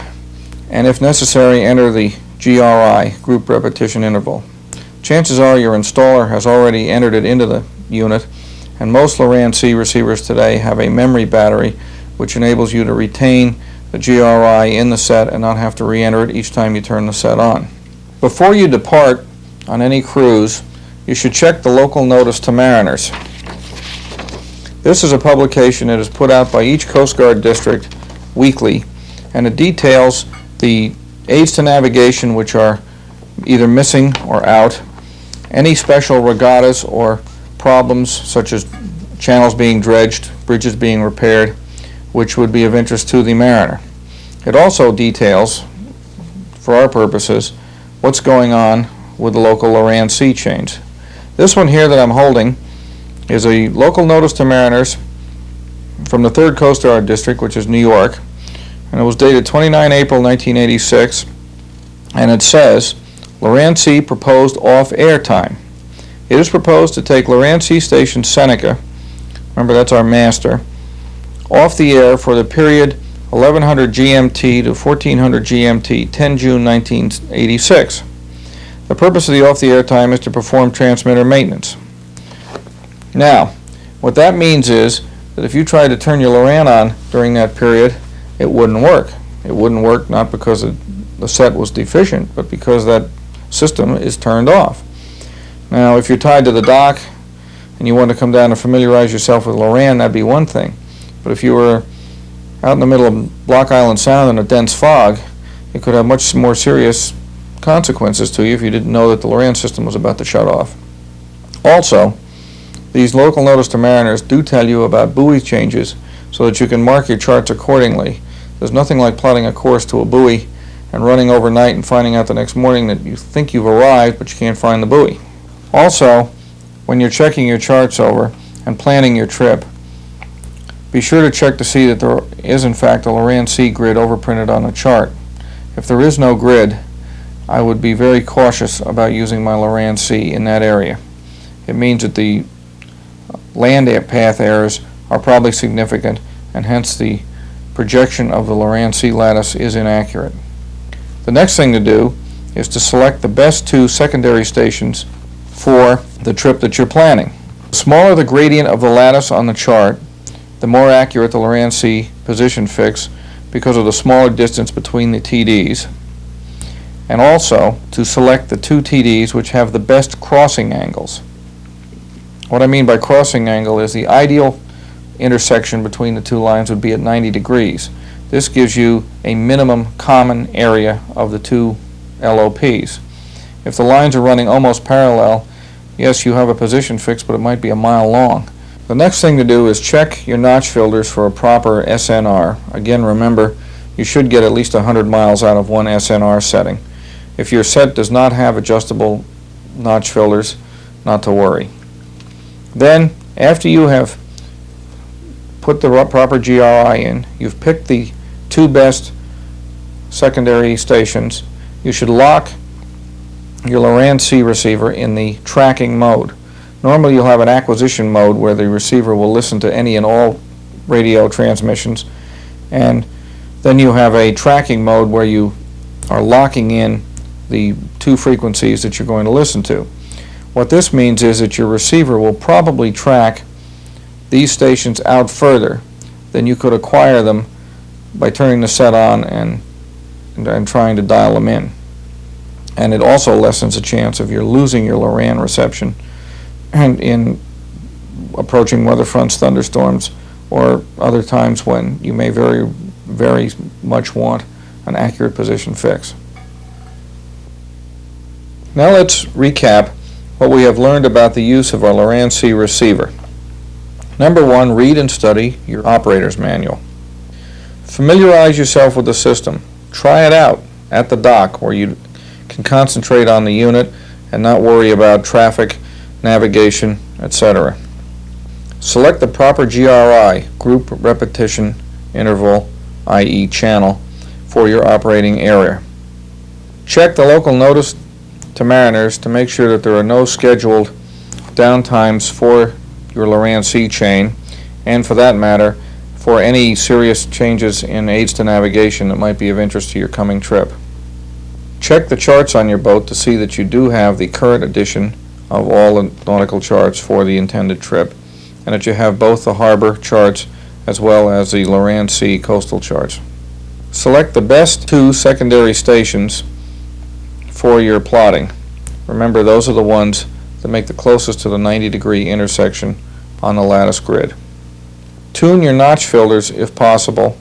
Speaker 1: and if necessary enter the GRI, group repetition interval. Chances are your installer has already entered it into the unit, and most Loran-C receivers today have a memory battery which enables you to retain the GRI in the set and not have to re-enter it each time you turn the set on. Before you depart on any cruise, you should check the local notice to mariners. This is a publication that is put out by each Coast Guard district weekly, and it details the aids to navigation which are either missing or out, any special regattas or problems such as channels being dredged, bridges being repaired, which would be of interest to the mariner. It also details, for our purposes, what's going on with the local Loran-C chains. This one here that I'm holding is a local notice to mariners from the 3rd Coast Guard District, which is New York, and it was dated 29 April 1986, and it says, Loran-C proposed off-air time. It is proposed to take Loran-C station Seneca, remember that's our master, off the air for the period 1100 GMT to 1400 GMT, 10 June 1986. The purpose of the off-the-air time is to perform transmitter maintenance. Now, what that means is that if you tried to turn your Loran on during that period, it wouldn't work. It wouldn't work not because the set was deficient, but because that system is turned off. Now, if you're tied to the dock and you want to come down and familiarize yourself with Loran, that'd be one thing. But if you were out in the middle of Block Island Sound in a dense fog, it could have much more serious consequences to you if you didn't know that the Loran system was about to shut off. Also, these local notice to mariners do tell you about buoy changes so that you can mark your charts accordingly. There's nothing like plotting a course to a buoy and running overnight and finding out the next morning that you think you've arrived but you can't find the buoy. Also, when you're checking your charts over and planning your trip, be sure to check to see that there is in fact a Loran-C grid overprinted on the chart. If there is no grid, I would be very cautious about using my Loran-C in that area. It means that the land path errors are probably significant, and hence the projection of the Loran-C lattice is inaccurate. The next thing to do is to select the best 2 secondary stations for the trip that you're planning. The smaller the gradient of the lattice on the chart, the more accurate the Loran-C position fix because of the smaller distance between the TDs, and also to select the 2 TDs which have the best crossing angles. What I mean by crossing angle is the ideal intersection between the 2 lines would be at 90 degrees. This gives you a minimum common area of the 2 LOPs. If the lines are running almost parallel, yes, you have a position fix, but it might be a mile long. The next thing to do is check your notch filters for a proper SNR. Again, remember, you should get at least 100 miles out of one SNR setting. If your set does not have adjustable notch filters, not to worry. Then, after you have put the proper GRI in, you've picked the 2 best secondary stations, you should lock your Loran-C receiver in the tracking mode. Normally you'll have an acquisition mode where the receiver will listen to any and all radio transmissions, and then you have a tracking mode where you are locking in the 2 frequencies that you're going to listen to. What this means is that your receiver will probably track these stations out further than you could acquire them by turning the set on and trying to dial them in. And it also lessens the chance of you losing your Loran reception and in approaching weather fronts, thunderstorms, or other times when you may very much want an accurate position fix. Now let's recap what we have learned about the use of our Loran-C receiver. Number 1, read and study your operator's manual. Familiarize yourself with the system. Try it out at the dock where you can concentrate on the unit and not worry about traffic, navigation, etc. Select the proper GRI, group repetition interval, i.e. channel, for your operating area. Check the local notice to mariners to make sure that there are no scheduled downtimes for your Loran-C chain, and for that matter, for any serious changes in aids to navigation that might be of interest to your coming trip. Check the charts on your boat to see that you do have the current edition of all the nautical charts for the intended trip, and that you have both the harbor charts as well as the Loran-C coastal charts. Select the best 2 secondary stations for your plotting. Remember, those are the ones that make the closest to the 90-degree intersection on the lattice grid. Tune your notch filters, if possible,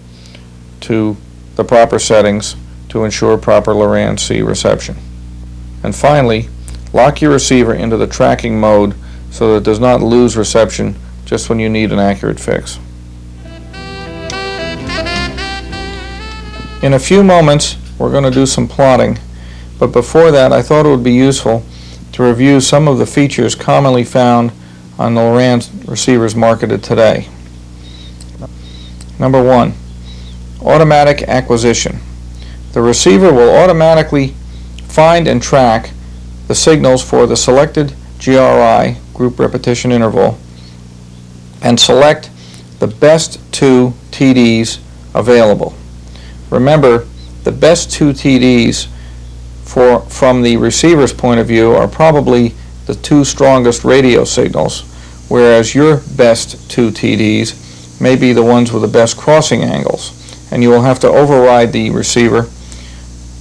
Speaker 1: to the proper settings to ensure proper Loran-C reception. And finally, lock your receiver into the tracking mode so that it does not lose reception just when you need an accurate fix. In a few moments, we're going to do some plotting, but before that, I thought it would be useful to review some of the features commonly found on the Loran receivers marketed today. Number 1, automatic acquisition. The receiver will automatically find and track the signals for the selected GRI, group repetition interval, and select the best 2 TDs available. Remember, the best 2 TDs from the receiver's point of view are probably the 2 strongest radio signals, whereas your best 2 TDs may be the ones with the best crossing angles, and you will have to override the receiver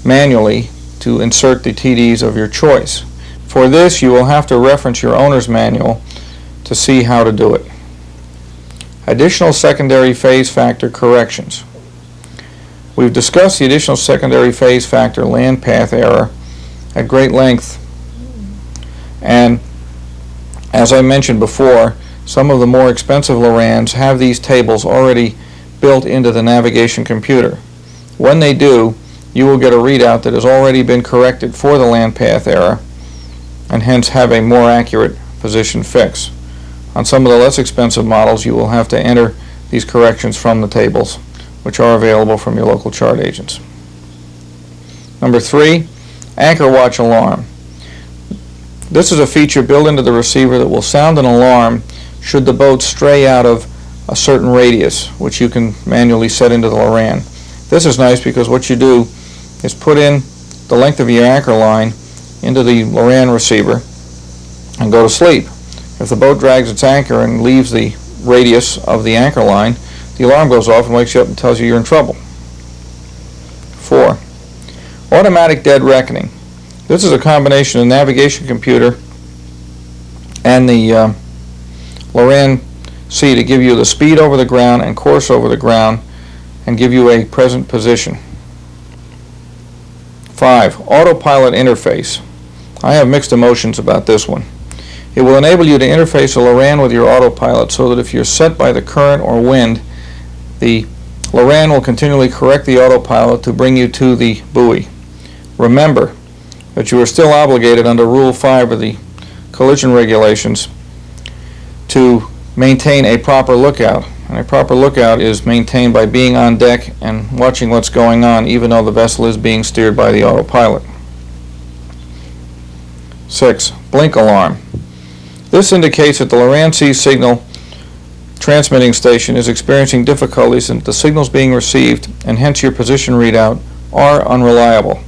Speaker 1: manually to insert the TDs of your choice. For this, you will have to reference your owner's manual to see how to do it. Additional secondary phase factor corrections. We've discussed the additional secondary phase factor land path error at great length, and as I mentioned before, some of the more expensive Lorans have these tables already built into the navigation computer. When they do, you will get a readout that has already been corrected for the land path error and hence have a more accurate position fix. On some of the less expensive models, you will have to enter these corrections from the tables, which are available from your local chart agents. Number 3, anchor watch alarm. This is a feature built into the receiver that will sound an alarm should the boat stray out of a certain radius, which you can manually set into the Loran. This is nice because what you do is put in the length of your anchor line into the Loran receiver and go to sleep. If the boat drags its anchor and leaves the radius of the anchor line, the alarm goes off and wakes you up and tells you you're in trouble. 4, automatic dead reckoning. This is a combination of the navigation computer and the Loran-C to give you the speed over the ground and course over the ground and give you a present position. 5, autopilot interface. I have mixed emotions about this one. It will enable you to interface a Loran with your autopilot so that if you're set by the current or wind, the Loran will continually correct the autopilot to bring you to the buoy. Remember that you are still obligated under Rule 5 of the collision regulations to maintain a proper lookout. And a proper lookout is maintained by being on deck and watching what's going on, even though the vessel is being steered by the autopilot. 6, blink alarm. This indicates that the Loran-C signal transmitting station is experiencing difficulties and the signals being received, and hence your position readout, are unreliable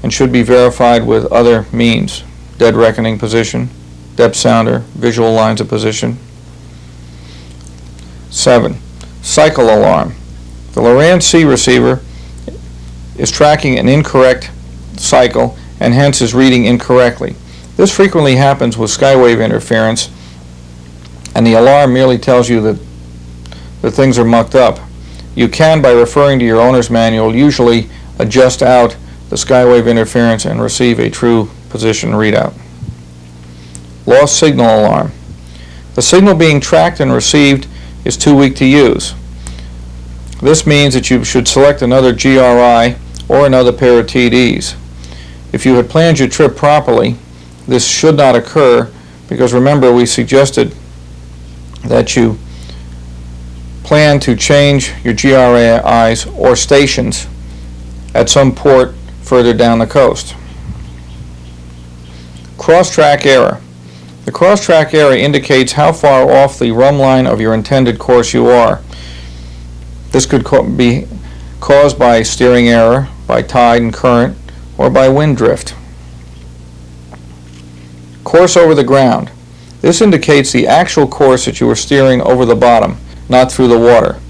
Speaker 1: and should be verified with other means: dead reckoning position, depth sounder, visual lines of position. 7, cycle alarm. The Loran-C receiver is tracking an incorrect cycle and hence is reading incorrectly. This frequently happens with skywave interference, and the alarm merely tells you that things are mucked up. You can, by referring to your owner's manual, usually adjust out the skywave interference and receive a true position readout. Lost signal alarm. The signal being tracked and received is too weak to use. This means that you should select another GRI or another pair of TDs. If you had planned your trip properly, this should not occur because remember we suggested that you plan to change your GRIs or stations at some port further down the coast. Cross-track error. The cross-track error indicates how far off the run line of your intended course you are. This could be caused by steering error, by tide and current, or by wind drift. Course over the ground. This indicates the actual course that you are steering over the bottom, not through the water.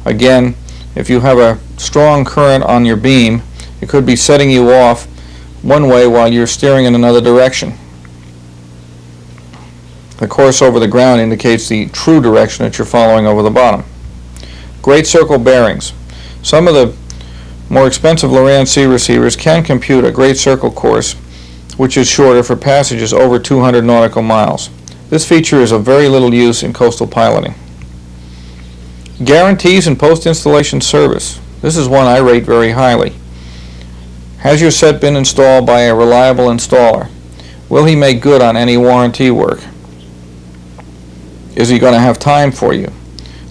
Speaker 1: Again, if you have a strong current on your beam, it could be setting you off one way while you're steering in another direction. The course over the ground indicates the true direction that you're following over the bottom. Great circle bearings. Some of the more expensive Loran-C receivers can compute a great circle course, which is shorter for passages over 200 nautical miles. This feature is of very little use in coastal piloting. Guarantees and post-installation service. This is one I rate very highly. Has your set been installed by a reliable installer? Will he make good on any warranty work? Is he going to have time for you?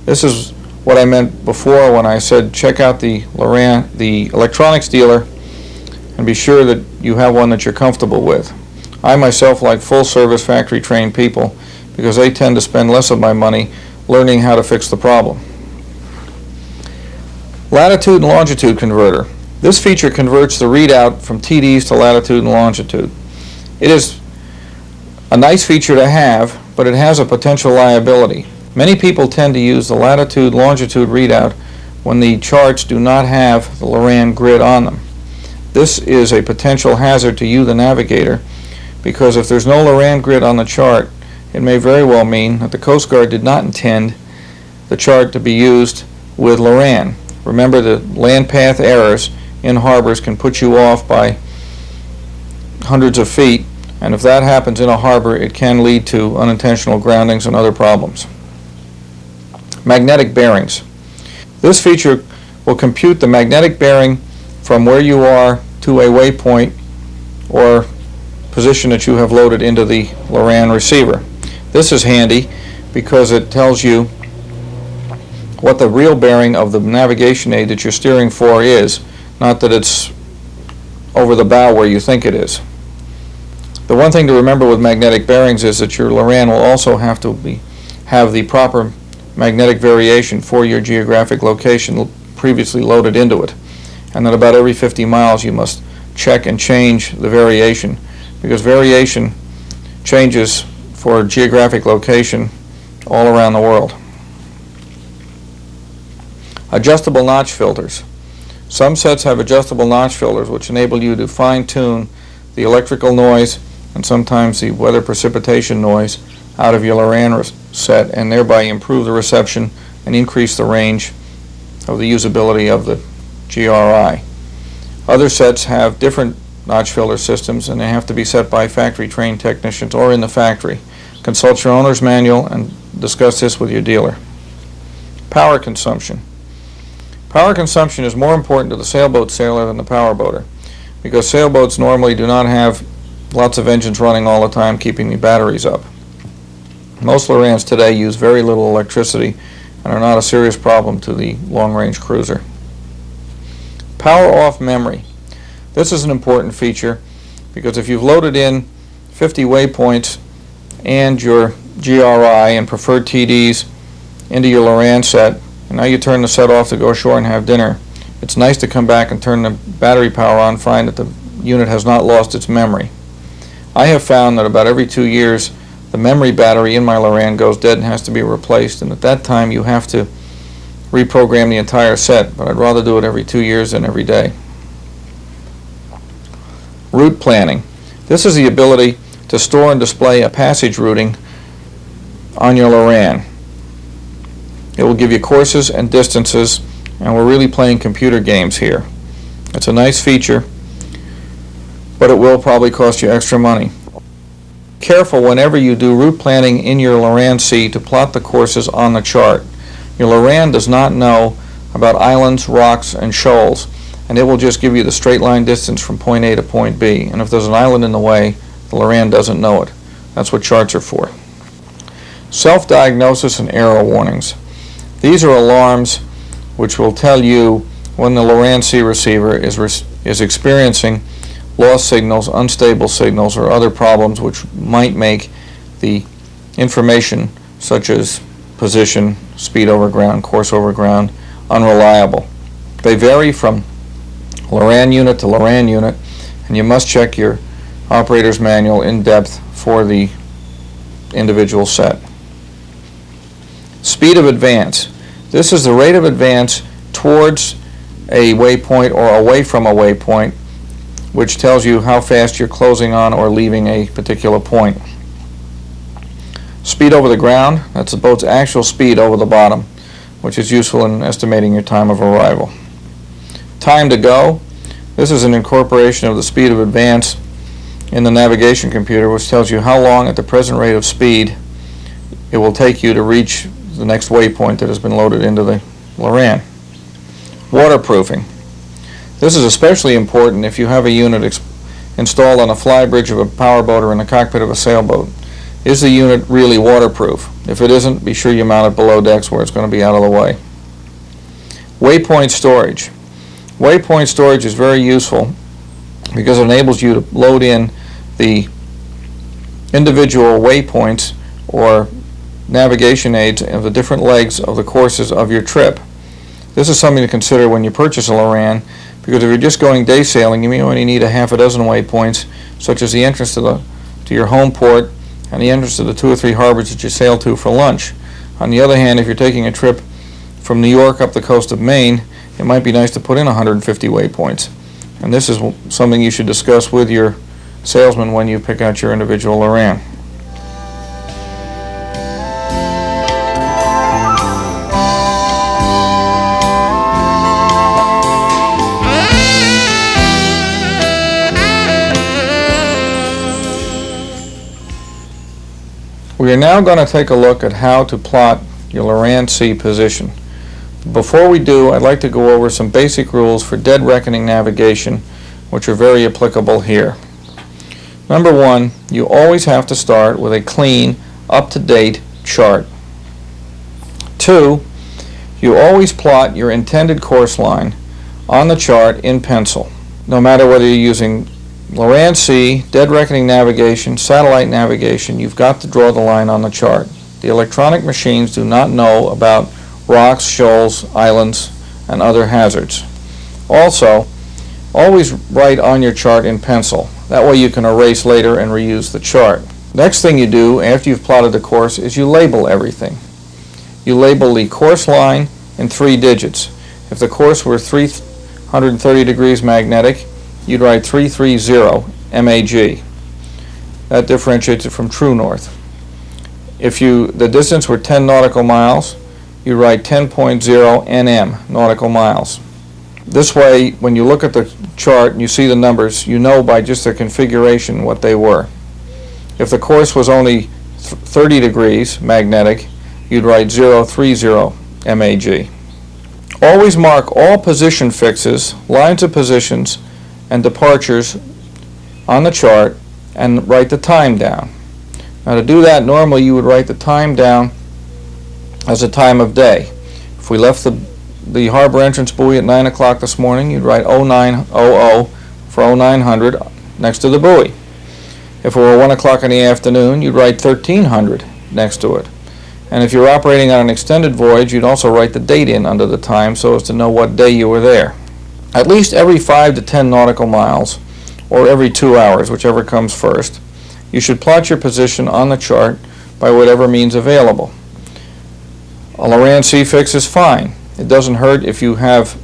Speaker 1: This is what I meant before when I said check out the electronics dealer and be sure that you have one that you're comfortable with. I myself like full service factory trained people because they tend to spend less of my money learning how to fix the problem. Latitude and longitude converter. This feature converts the readout from TDs to latitude and longitude. It is a nice feature to have, but it has a potential liability. Many people tend to use the latitude-longitude readout when the charts do not have the Loran grid on them. This is a potential hazard to you, the navigator, because if there's no Loran grid on the chart, it may very well mean that the Coast Guard did not intend the chart to be used with Loran. Remember, the land path errors in harbors can put you off by hundreds of feet, and if that happens in a harbor, it can lead to unintentional groundings and other problems. Magnetic bearings. This feature will compute the magnetic bearing from where you are to a waypoint or position that you have loaded into the Loran receiver. This is handy because it tells you what the real bearing of the navigation aid that you're steering for is, not that it's over the bow where you think it is. The one thing to remember with magnetic bearings is that your Loran will also have to have the proper magnetic variation for your geographic location previously loaded into it, and that about every 50 miles you must check and change the variation, because variation changes for geographic location all around the world. Adjustable notch filters. Some sets have adjustable notch filters which enable you to fine-tune the electrical noise and sometimes the weather precipitation noise out of your Loran set, and thereby improve the reception and increase the range of the usability of the GRI. Other sets have different notch filter systems, and they have to be set by factory trained technicians or in the factory. Consult your owner's manual and discuss this with your dealer. Power consumption. Power consumption is more important to the sailboat sailor than the powerboater, because sailboats normally do not have lots of engines running all the time keeping the batteries up. Most Lorans today use very little electricity and are not a serious problem to the long-range cruiser. Power off memory. This is an important feature because if you've loaded in 50 waypoints and your GRI and preferred TDs into your Loran set, and now you turn the set off to go ashore and have dinner, it's nice to come back and turn the battery power on, find that the unit has not lost its memory. I have found that about every 2 years the memory battery in my Loran goes dead and has to be replaced, and at that time you have to reprogram the entire set, but I'd rather do it every 2 years than every day. Route planning. This is the ability to store and display a passage routing on your Loran. It will give you courses and distances, and we're really playing computer games here. It's a nice feature, but it will probably cost you extra money. Careful whenever you do route planning in your Loran-C to plot the courses on the chart. Your Loran does not know about islands, rocks, and shoals, and it will just give you the straight line distance from point A to point B. And if there's an island in the way, the Loran doesn't know it. That's what charts are for. Self-diagnosis and error warnings. These are alarms which will tell you when the Loran-C receiver is experiencing lost signals, unstable signals, or other problems which might make the information such as position, speed over ground, course over ground, unreliable. They vary from Loran unit to Loran unit, and you must check your operator's manual in depth for the individual set. Speed of advance. This is the rate of advance towards a waypoint or away from a waypoint, which tells you how fast you're closing on or leaving a particular point. Speed over the ground, that's the boat's actual speed over the bottom, which is useful in estimating your time of arrival. Time to go, this is an incorporation of the speed of advance in the navigation computer, which tells you how long at the present rate of speed it will take you to reach the next waypoint that has been loaded into the Loran. Waterproofing. This is especially important if you have a unit installed on a flybridge of a powerboat or in the cockpit of a sailboat. Is the unit really waterproof? If it isn't, be sure you mount it below decks where it's going to be out of the way. Waypoint storage. Waypoint storage is very useful because it enables you to load in the individual waypoints or navigation aids of the different legs of the courses of your trip. This is something to consider when you purchase a Loran, because if you're just going day sailing, you may only need a half a dozen waypoints, such as the entrance to your home port and the entrance to the 2 or 3 harbors that you sail to for lunch. On the other hand, if you're taking a trip from New York up the coast of Maine, it might be nice to put in 150 waypoints. And this is something you should discuss with your salesman when you pick out your individual Loran. We are now going to take a look at how to plot your Loran-C position. Before we do, I'd like to go over some basic rules for dead reckoning navigation, which are very applicable here. Number one, you always have to start with a clean, up-to-date chart. Two, you always plot your intended course line on the chart in pencil, no matter whether you're using Loran-C, dead reckoning navigation, satellite navigation. You've got to draw the line on the chart. The electronic machines do not know about rocks, shoals, islands, and other hazards. Also, always write on your chart in pencil. That way you can erase later and reuse the chart. Next thing you do after you've plotted the course is you label everything. You label the course line in 3 digits. If the course were 330 degrees magnetic, you'd write 330 MAG. That differentiates it from true north. If the distance were 10 nautical miles, you write 10.0 NM, nautical miles. This way, when you look at the chart and you see the numbers, you know by just their configuration what they were. If the course was only 30 degrees magnetic, you'd write 030 MAG. Always mark all position fixes, lines of positions, and departures on the chart and write the time down. Now to do that, normally you would write the time down as a time of day. If we left the harbor entrance buoy at 9 o'clock this morning, you'd write 0900 for 0900 next to the buoy. If it were 1 o'clock in the afternoon, you'd write 1300 next to it. And if you're operating on an extended voyage, you'd also write the date in under the time so as to know what day you were there. At least every 5 to 10 nautical miles, or every 2 hours, whichever comes first, you should plot your position on the chart by whatever means available. A Loran-C fix is fine. It doesn't hurt if you have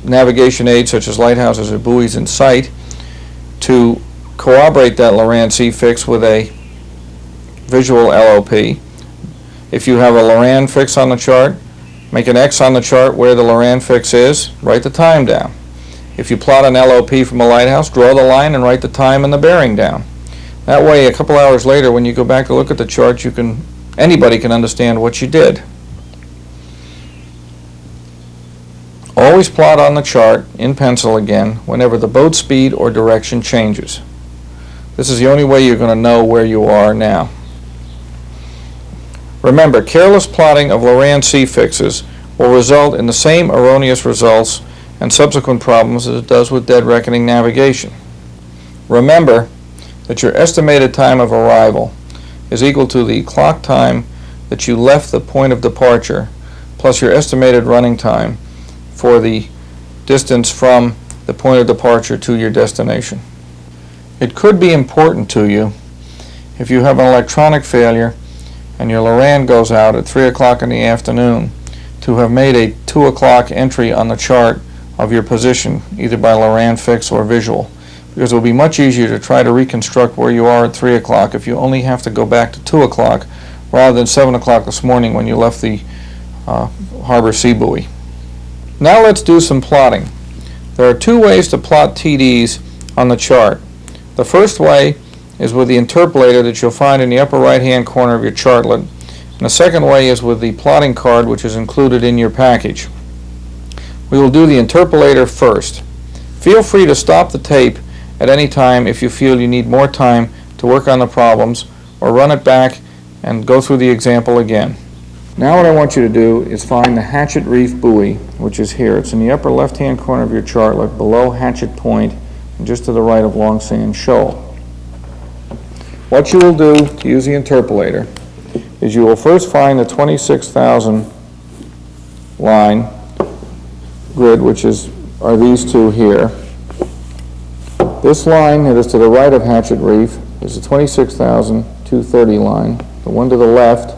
Speaker 1: navigation aids such as lighthouses or buoys in sight to corroborate that Loran-C fix with a visual LOP. If you have a Loran fix on the chart, make an X on the chart where the Loran fix is, write the time down. If you plot an LOP from a lighthouse, draw the line and write the time and the bearing down. That way, a couple hours later, when you go back to look at the chart, anybody can understand what you did. Always plot on the chart, in pencil again, whenever the boat speed or direction changes. This is the only way you're going to know where you are now. Remember, careless plotting of Loran-C fixes will result in the same erroneous results and subsequent problems as it does with dead reckoning navigation. Remember that your estimated time of arrival is equal to the clock time that you left the point of departure plus your estimated running time for the distance from the point of departure to your destination. It could be important to you if you have an electronic failure and your Loran goes out at 3 o'clock in the afternoon to have made a 2 o'clock entry on the chart of your position, either by Loran fix or visual, because it will be much easier to try to reconstruct where you are at 3 o'clock if you only have to go back to 2 o'clock rather than 7 o'clock this morning when you left the harbor sea buoy. Now let's do some plotting. There are two ways to plot TDs on the chart. The first way is with the interpolator that you'll find in the upper right hand corner of your chartlet, and the second way is with the plotting card which is included in your package. We will do the interpolator first. Feel free to stop the tape at any time if you feel you need more time to work on the problems, or run it back and go through the example again. Now what I want you to do is find the hatchet reef buoy, which is here. It's in the upper left hand corner of your chartlet below Hatchet Point and just to the right of Long Sand Shoal. What you will do to use the interpolator is you will first find the 26,000 line grid, which are these two here. This line that is to the right of Hatchet Reef is the 26,230 line. The one to the left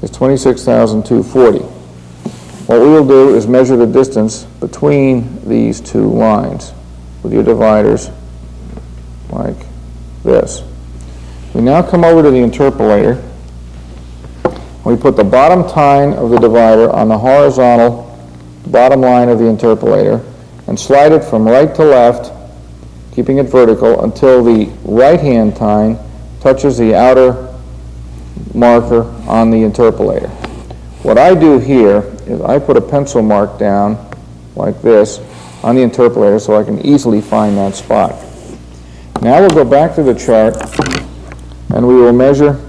Speaker 1: is 26,240. What we will do is measure the distance between these two lines with your dividers like this. We now come over to the interpolator. We put the bottom tine of the divider on the horizontal bottom line of the interpolator and slide it from right to left, keeping it vertical, until the right-hand tine touches the outer marker on the interpolator. What I do here is I put a pencil mark down like this on the interpolator so I can easily find that spot. Now we'll go back to the chart and we will measure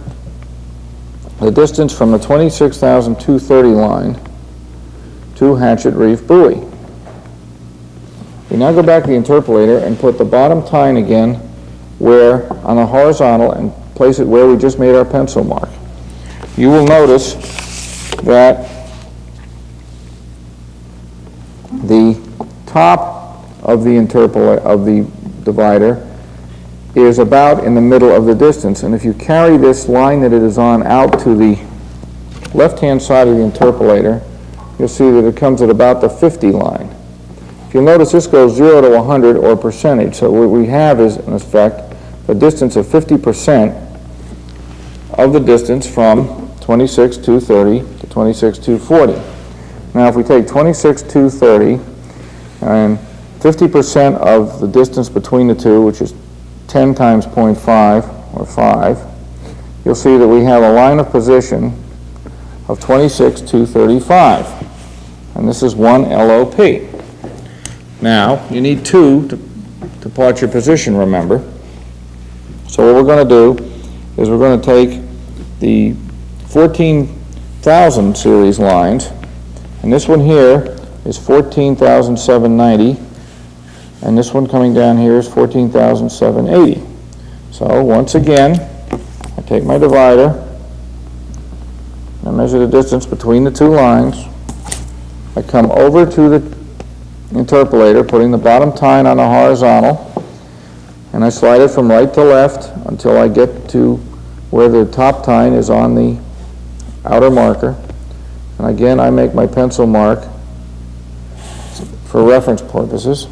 Speaker 1: the distance from the 26,230 line to Hatchet Reef buoy. We now go back to the interpolator and put the bottom tine again where on the horizontal and place it where we just made our pencil mark. You will notice that the top of the divider is about in the middle of the distance, and if you carry this line that it is on out to the left-hand side of the interpolator, you'll see that it comes at about the 50 line. If you'll notice, this goes 0 to 100 or percentage, so what we have is, in effect, a distance of 50% of the distance from 26,230 to 26,240. Now if we take 26,230 and 50% of the distance between the two, which is 10 times 0.5 or 5, you'll see that we have a line of position of 26,235, and this is 1 LOP. Now you need 2 to plot your position, remember. So what we're going to do is we're going to take the 14,000 series lines, and this one here is 14,790, and this one coming down here is 14,780. So once again, I take my divider and I measure the distance between the two lines. I come over to the interpolator, putting the bottom tine on the horizontal, and I slide it from right to left until I get to where the top tine is on the outer marker. And again, I make my pencil mark for reference purposes.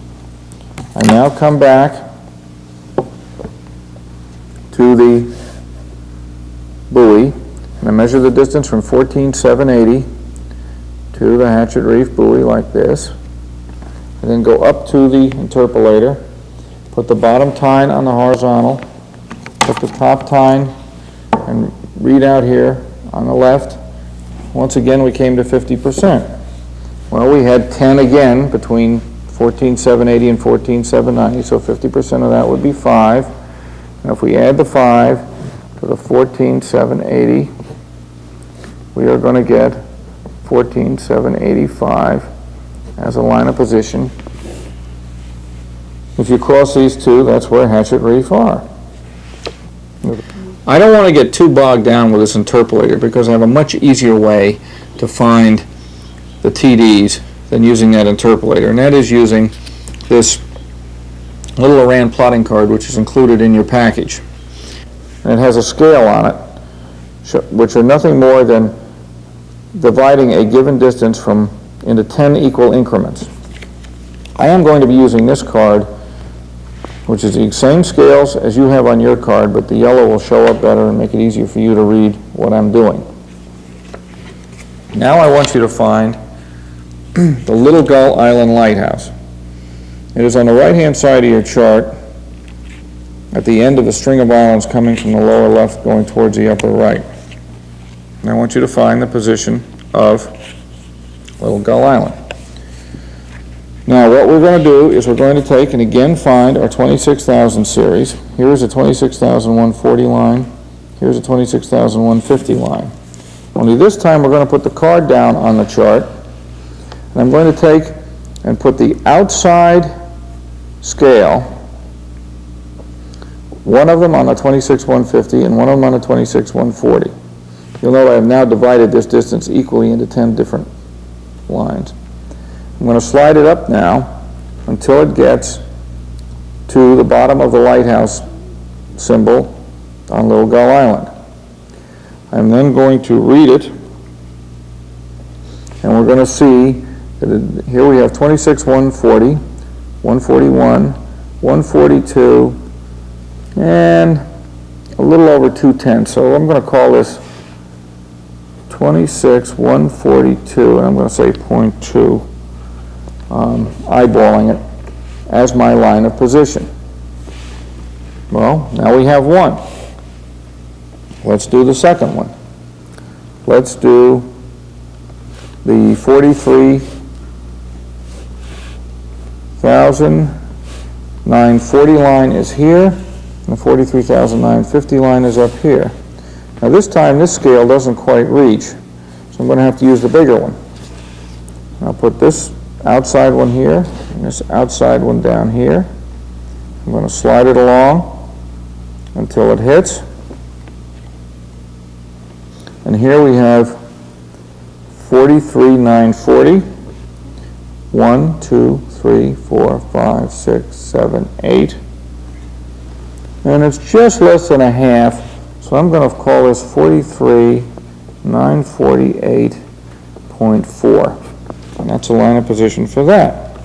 Speaker 1: I now come back to the buoy and I measure the distance from 14,780 to the Hatchet Reef buoy like this. I then go up to the interpolator, put the bottom tine on the horizontal, put the top tine and read out here on the left. Once again, we came to 50%. Well, we had 10 again between 14,780 and 14,790, so 50% of that would be 5. And if we add the 5 to the 14,780, we are going to get 14,785 as a line of position. If you cross these two, that's where hatchet reef are. I don't want to get too bogged down with this interpolator because I have a much easier way to find the TDs than using that interpolator, and that is using this little Loran plotting card which is included in your package. And it has a scale on it, which are nothing more than dividing a given distance into 10 equal increments. I am going to be using this card, which is the same scales as you have on your card, but the yellow will show up better and make it easier for you to read what I'm doing. Now I want you to find the Little Gull Island Lighthouse. It is on the right-hand side of your chart at the end of the string of islands coming from the lower left going towards the upper right. And I want you to find the position of Little Gull Island. Now what we're going to do is we're going to take and again find our 26,000 series. Here's a 26,140 line. Here's a 26,150 line. Only this time we're going to put the card down on the chart. And I'm going to take and put the outside scale, one of them on the 26,150 and one of them on the 26,140. You'll note I have now divided this distance equally into 10 different lines. I'm going to slide it up now until it gets to the bottom of the lighthouse symbol on Little Gull Island. I'm then going to read it, and we're going to see that here we have 26,140, 141, 142, and a little over 210. So I'm going to call this 26,142, and I'm going to say 0.2. Eyeballing it as my line of position. Well, now we have one. Let's do the second one. Let's do the 43,940 line is here, and the 43,950 line is up here. Now this time this scale doesn't quite reach, so I'm going to have to use the bigger one. I'll put this outside one here and this outside one down here. I'm going to slide it along until it hits. And here we have 43,940. 1, 2, 3, 4, 5, 6, 7, 8. And it's just less than a half, so I'm going to call this 43,948.4. And that's a line of position for that.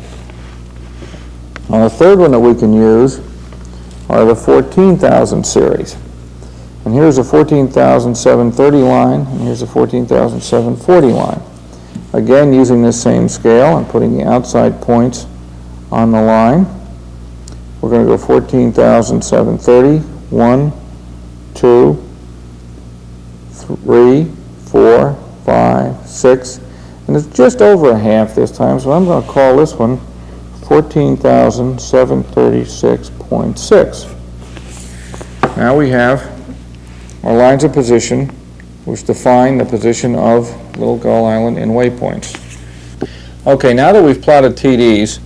Speaker 1: Now the third one that we can use are the 14,000 series. And here's a 14,730 line, and here's a 14,740 line. Again, using this same scale and putting the outside points on the line. We're going to go 14,730, 1, 2, 3, 4, 5, 6, and it's just over a half this time, so I'm going to call this one 14,736.6. Now we have our lines of position which define the position of Little Gull Island in waypoints. Okay, now that we've plotted TDs,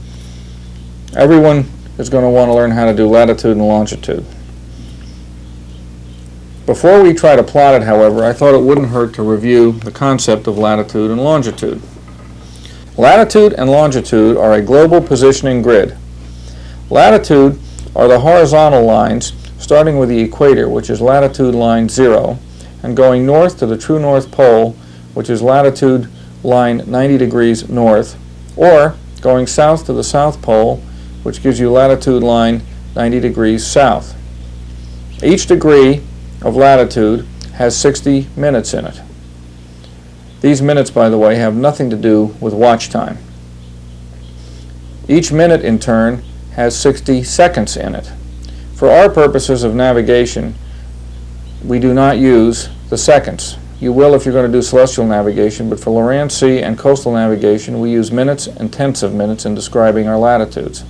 Speaker 1: everyone is going to want to learn how to do latitude and longitude. Before we try to plot it, however, I thought it wouldn't hurt to review the concept of latitude and longitude. Latitude and longitude are a global positioning grid. Latitude are the horizontal lines starting with the equator, which is latitude line 0, and going north to the true North Pole, which is latitude line 90 degrees north, or going south to the South Pole, which gives you latitude line 90 degrees south. Each degree of latitude has 60 minutes in it. These minutes, by the way, have nothing to do with watch time. Each minute, in turn, has 60 seconds in it. For our purposes of navigation, we do not use the seconds. You will if you're going to do celestial navigation, but for Loran-C and coastal navigation, we use minutes and tenths of minutes in describing our latitudes.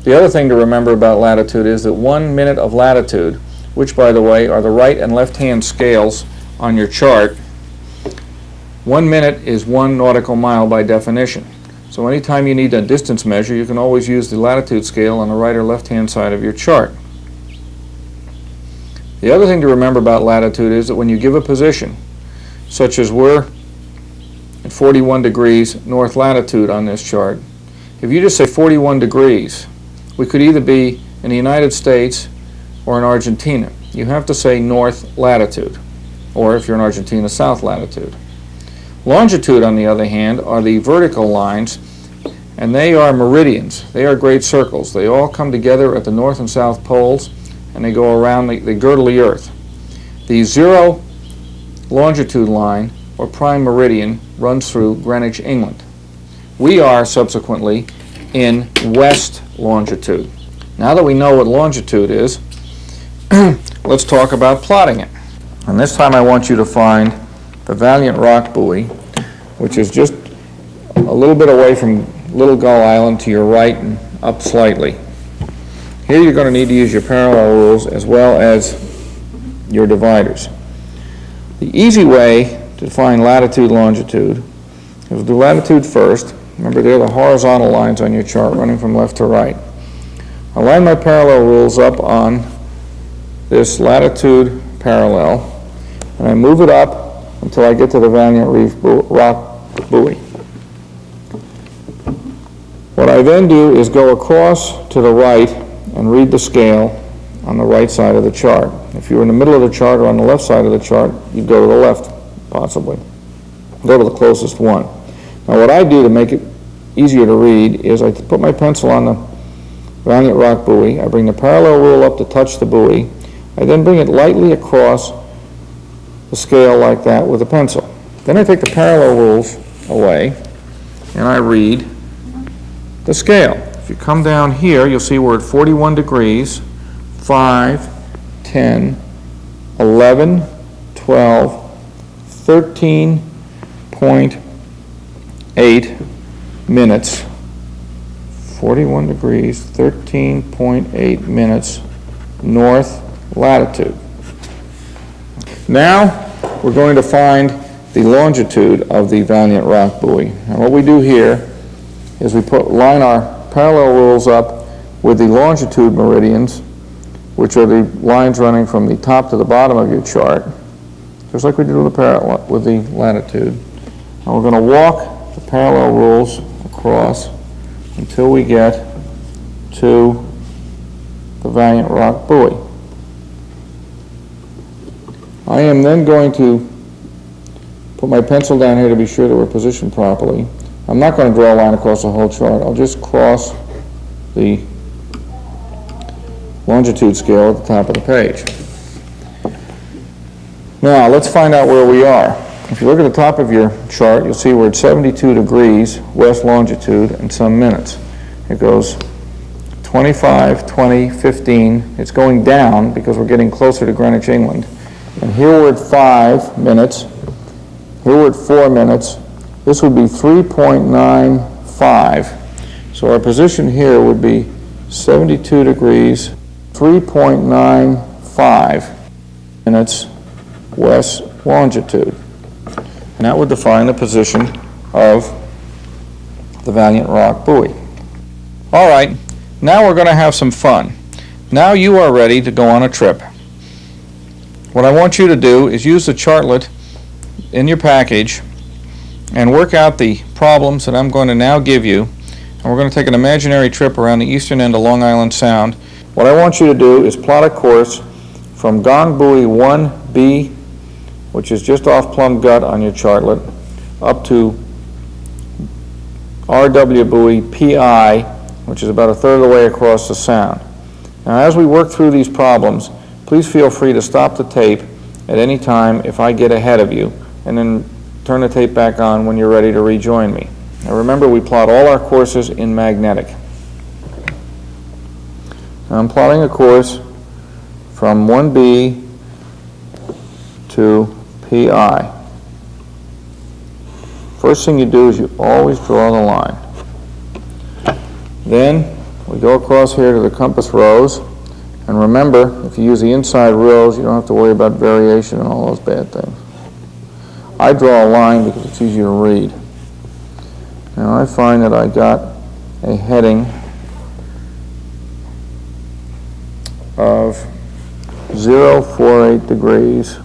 Speaker 1: The other thing to remember about latitude is that 1 minute of latitude, which by the way are the right and left hand scales on your chart, 1 minute is 1 nautical mile by definition. So anytime you need a distance measure, you can always use the latitude scale on the right or left-hand side of your chart. The other thing to remember about latitude is that when you give a position, such as we're at 41 degrees north latitude on this chart, if you just say 41 degrees, we could either be in the United States or in Argentina. You have to say north latitude, or if you're in Argentina, south latitude. Longitude, on the other hand, are the vertical lines, and they are meridians. They are great circles. They all come together at the north and south poles, and they go around, they girdle the Earth. The 0 longitude line, or prime meridian, runs through Greenwich, England. We are, subsequently, in west longitude. Now that we know what longitude is, let's talk about plotting it. And this time I want you to find the Valiant Rock buoy, which is just a little bit away from Little Gull Island to your right and up slightly. Here you're going to need to use your parallel rules as well as your dividers. The easy way to find latitude, longitude is do latitude first. Remember, they're the horizontal lines on your chart running from left to right. I line my parallel rules up on this latitude parallel, and I move it up until I get to the Valiant Rock buoy. What I then do is go across to the right and read the scale on the right side of the chart. If you're in the middle of the chart or on the left side of the chart, you'd go to the left, possibly. Go to the closest one. Now what I do to make it easier to read is I put my pencil on the Valiant Rock buoy, I bring the parallel rule up to touch the buoy, I then bring it lightly across the scale like that with a pencil. Then I take the parallel rules away and I read the scale. If you come down here, you'll see we're at 41 degrees, 5, 10, 11, 12, 13.8 minutes. 41 degrees, 13.8 minutes north latitude. Now we're going to find the longitude of the Valiant Rock buoy. And what we do here is we line our parallel rules up with the longitude meridians, which are the lines running from the top to the bottom of your chart, just like we did with the latitude. And we're going to walk the parallel rules across until we get to the Valiant Rock buoy. I am then going to put my pencil down here to be sure that we're positioned properly. I'm not going to draw a line across the whole chart. I'll just cross the longitude scale at the top of the page. Now let's find out where we are. If you look at the top of your chart, you'll see we're at 72 degrees west longitude and some minutes. It goes 25, 20, 15. It's going down because we're getting closer to Greenwich, England. And here we're at 5 minutes. Here we're at 4 minutes. This would be 3.95. So our position here would be 72 degrees, 3.95 minutes west longitude. And that would define the position of the Valiant Rock buoy. All right, now we're going to have some fun. Now you are ready to go on a trip. What I want you to do is use the chartlet in your package and work out the problems that I'm going to now give you. And we're going to take an imaginary trip around the eastern end of Long Island Sound. What I want you to do is plot a course from Gong Buoy 1B, which is just off Plum Gut on your chartlet, up to RW Buoy PI, which is about a third of the way across the Sound. Now as we work through these problems, please feel free to stop the tape at any time if I get ahead of you, and then turn the tape back on when you're ready to rejoin me. Now remember, we plot all our courses in magnetic. Now I'm plotting a course from 1B to PI. First thing you do is you always draw the line. Then we go across here to the compass rose, and remember, if you use the inside rose, you don't have to worry about variation and all those bad things. I draw a line because it's easier to read. Now I find that I got a heading of 048 degrees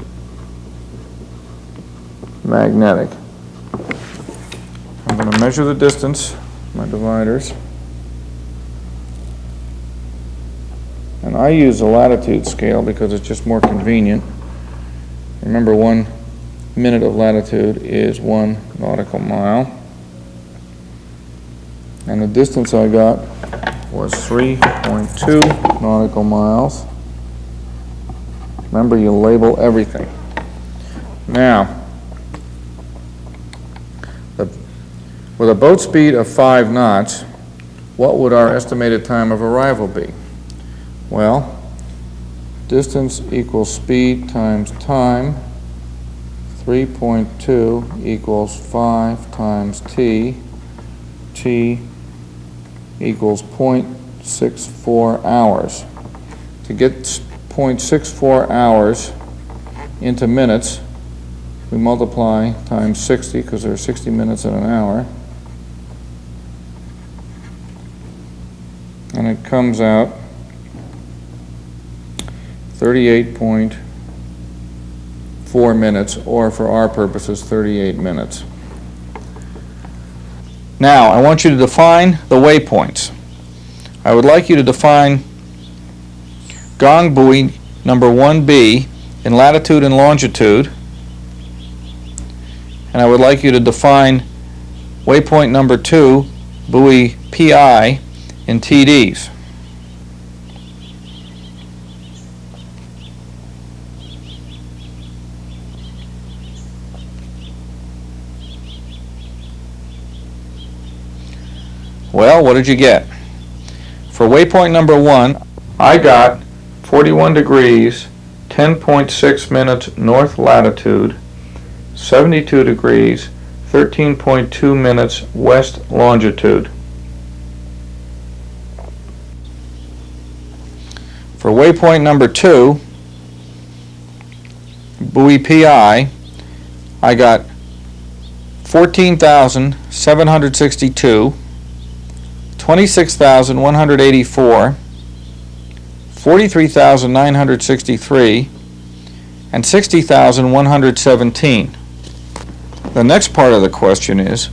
Speaker 1: magnetic. I'm going to measure the distance, my dividers, and I use the latitude scale because it's just more convenient. Remember, 1 minute of latitude is 1 nautical mile, and the distance I got was 3.2 nautical miles. Remember, you label everything. Now, with a boat speed of 5 knots, what would our estimated time of arrival be? Well, distance equals speed times time. 3.2 equals 5 times t. T equals 0.64 hours. To get 0.64 hours into minutes, we multiply times 60, because there are 60 minutes in an hour, and it comes out 38.4 minutes, or for our purposes, 38 minutes. Now, I want you to define the waypoints. I would like you to define gong buoy number 1B in latitude and longitude, and I would like you to define waypoint number 2, buoy PI, in TDs. Well, what did you get? For waypoint number 1, I got 41 degrees, 10.6 minutes north latitude, 72 degrees, 13.2 minutes west longitude. For waypoint number 2, buoy PI, I got 14,762, 26,184, 43,963, and 60,117. The next part of the question is,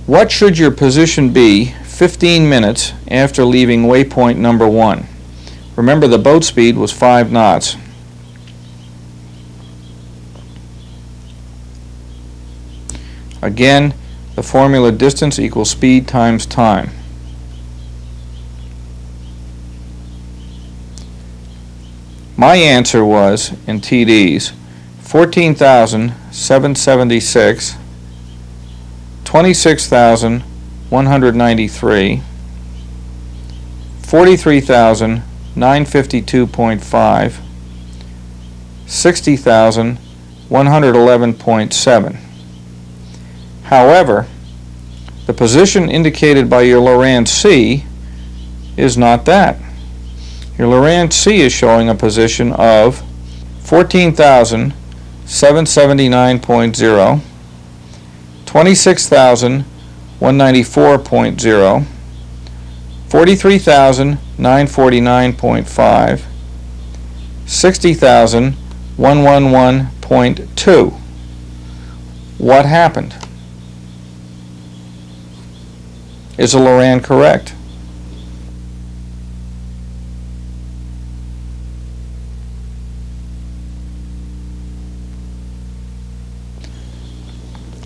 Speaker 1: what should your position be 15 minutes after leaving waypoint number 1? Remember, the boat speed was 5 knots. Again, the formula distance equals speed times time. My answer was, in TDs, 14,776, 26,193, 43,952.5, 60,111.7. However, the position indicated by your Loran-C is not that. Your Loran-C is showing a position of 14,779.0, 26,194.0, 43,949.5, 60,111.2. What happened? Is the Loran correct?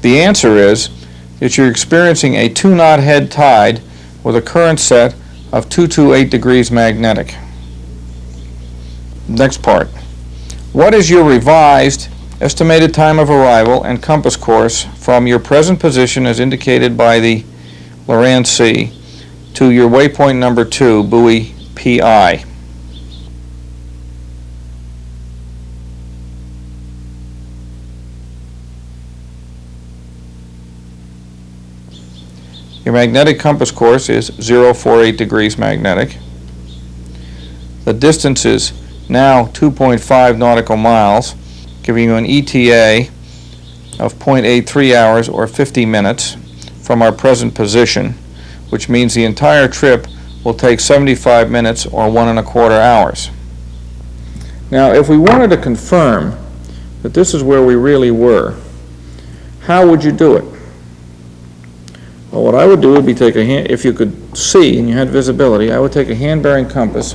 Speaker 1: The answer is that you're experiencing a 2-knot head tide with a current set of 228 degrees magnetic. Next part. What is your revised estimated time of arrival and compass course from your present position as indicated by the Loran-C to your waypoint number 2, buoy PI? Your magnetic compass course is 048 degrees magnetic. The distance is now 2.5 nautical miles, giving you an ETA of 0.83 hours or 50 minutes from our present position, which means the entire trip will take 75 minutes or 1¼ hours. Now, if we wanted to confirm that this is where we really were, how would you do it? Well, what I would do would be take a hand, if you could see and you had visibility, I would take a hand-bearing compass,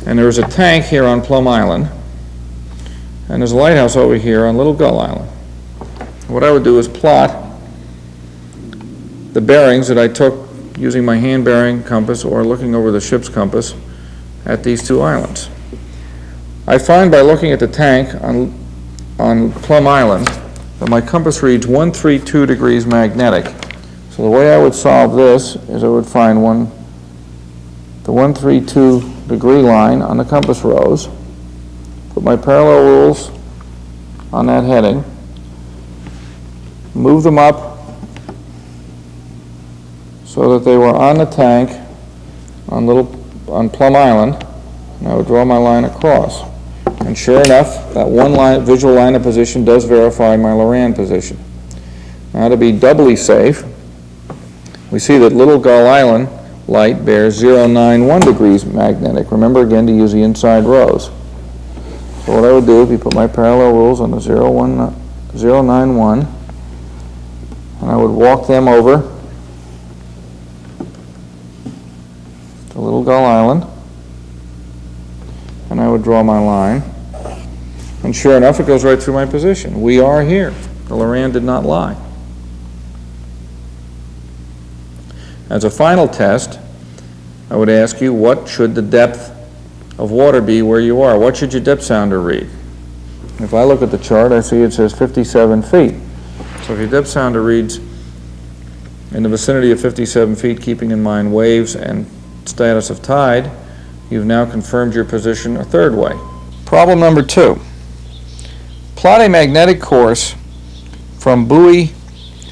Speaker 1: and there is a tank here on Plum Island, and there's a lighthouse over here on Little Gull Island. What I would do is plot the bearings that I took using my hand-bearing compass or looking over the ship's compass at these two islands. I find by looking at the tank on Plum Island that my compass reads 132 degrees magnetic. So the way I would solve this is I would find the 132 degree line on the compass rose, put my parallel rules on that heading, move them up so that they were on the tank on Plum Island, and I would draw my line across. And sure enough, that one visual line of position does verify my Loran position. Now, to be doubly safe, we see that Little Gull Island light bears 091 degrees magnetic. Remember again to use the inside rows. So what I would do is put my parallel rules on the 091, and I would walk them over to Little Gull Island, and I would draw my line, and sure enough it goes right through my position. We are here. The Loran did not lie. As a final test, I would ask you, what should the depth of water be where you are? What should your depth sounder read? If I look at the chart, I see it says 57 feet. So if your depth sounder reads in the vicinity of 57 feet, keeping in mind waves and status of tide, you've now confirmed your position a third way. Problem number 2. Plot a magnetic course from buoy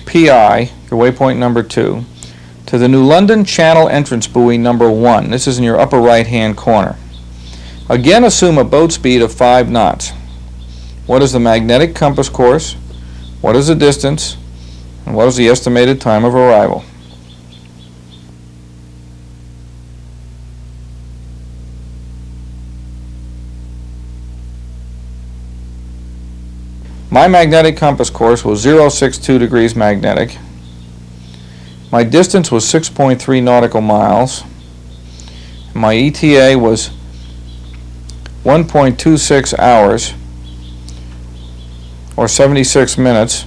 Speaker 1: PI, your waypoint number 2, to the New London Channel entrance buoy number 1. This is in your upper right-hand corner. Again, assume a boat speed of 5 knots. What is the magnetic compass course? What is the distance? And what is the estimated time of arrival? My magnetic compass course was 062 degrees magnetic. My distance was 6.3 nautical miles. My ETA was 1.26 hours, or 76 minutes,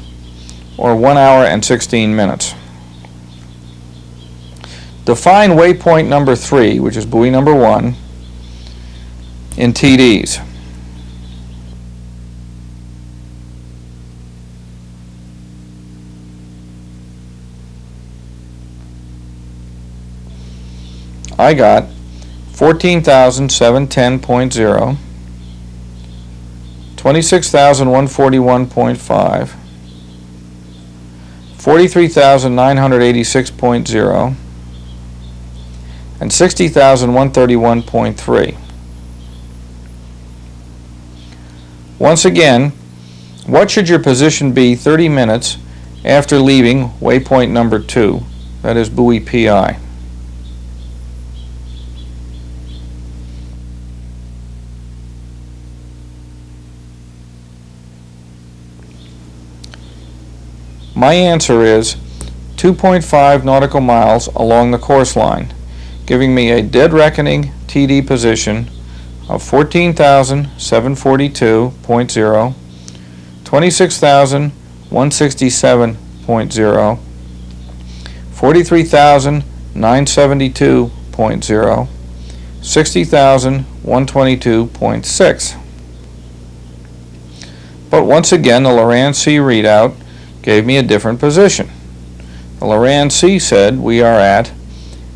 Speaker 1: or 1 hour and 16 minutes. Define waypoint number 3, which is buoy number 1, in TDs. I got 14,710.0, 26,141.5, 43,986.0, and 60,131.3. Once again, what should your position be 30 minutes after leaving waypoint number 2, that is buoy PI? My answer is 2.5 nautical miles along the course line, giving me a dead reckoning TD position of 14,742.0, 26,167.0, 43,972.0, 60,122.6. But once again, the Loran-C readout gave me a different position. The Loran-C said we are at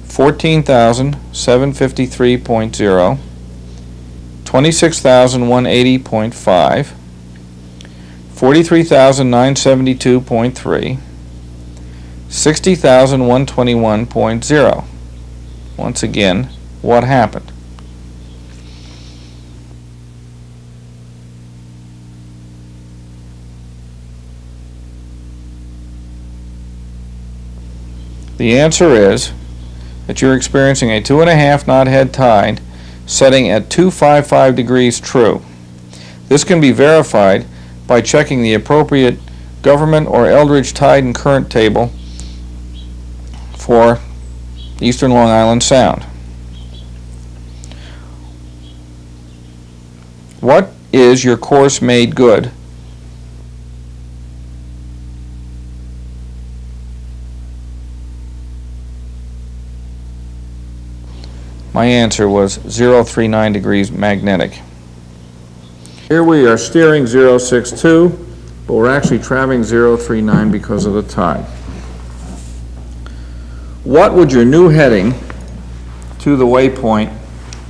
Speaker 1: 14,753.0, 26,180.5, 43,972.3, 60,121.0. Once again, what happened? The answer is that you're experiencing a 2.5 knot head tide setting at 255 degrees true. This can be verified by checking the appropriate government or Eldridge tide and current table for Eastern Long Island Sound. What is your course made good? My answer was 039 degrees magnetic. Here we are steering 062, but we're actually traveling 039 because of the tide. What would your new heading to the waypoint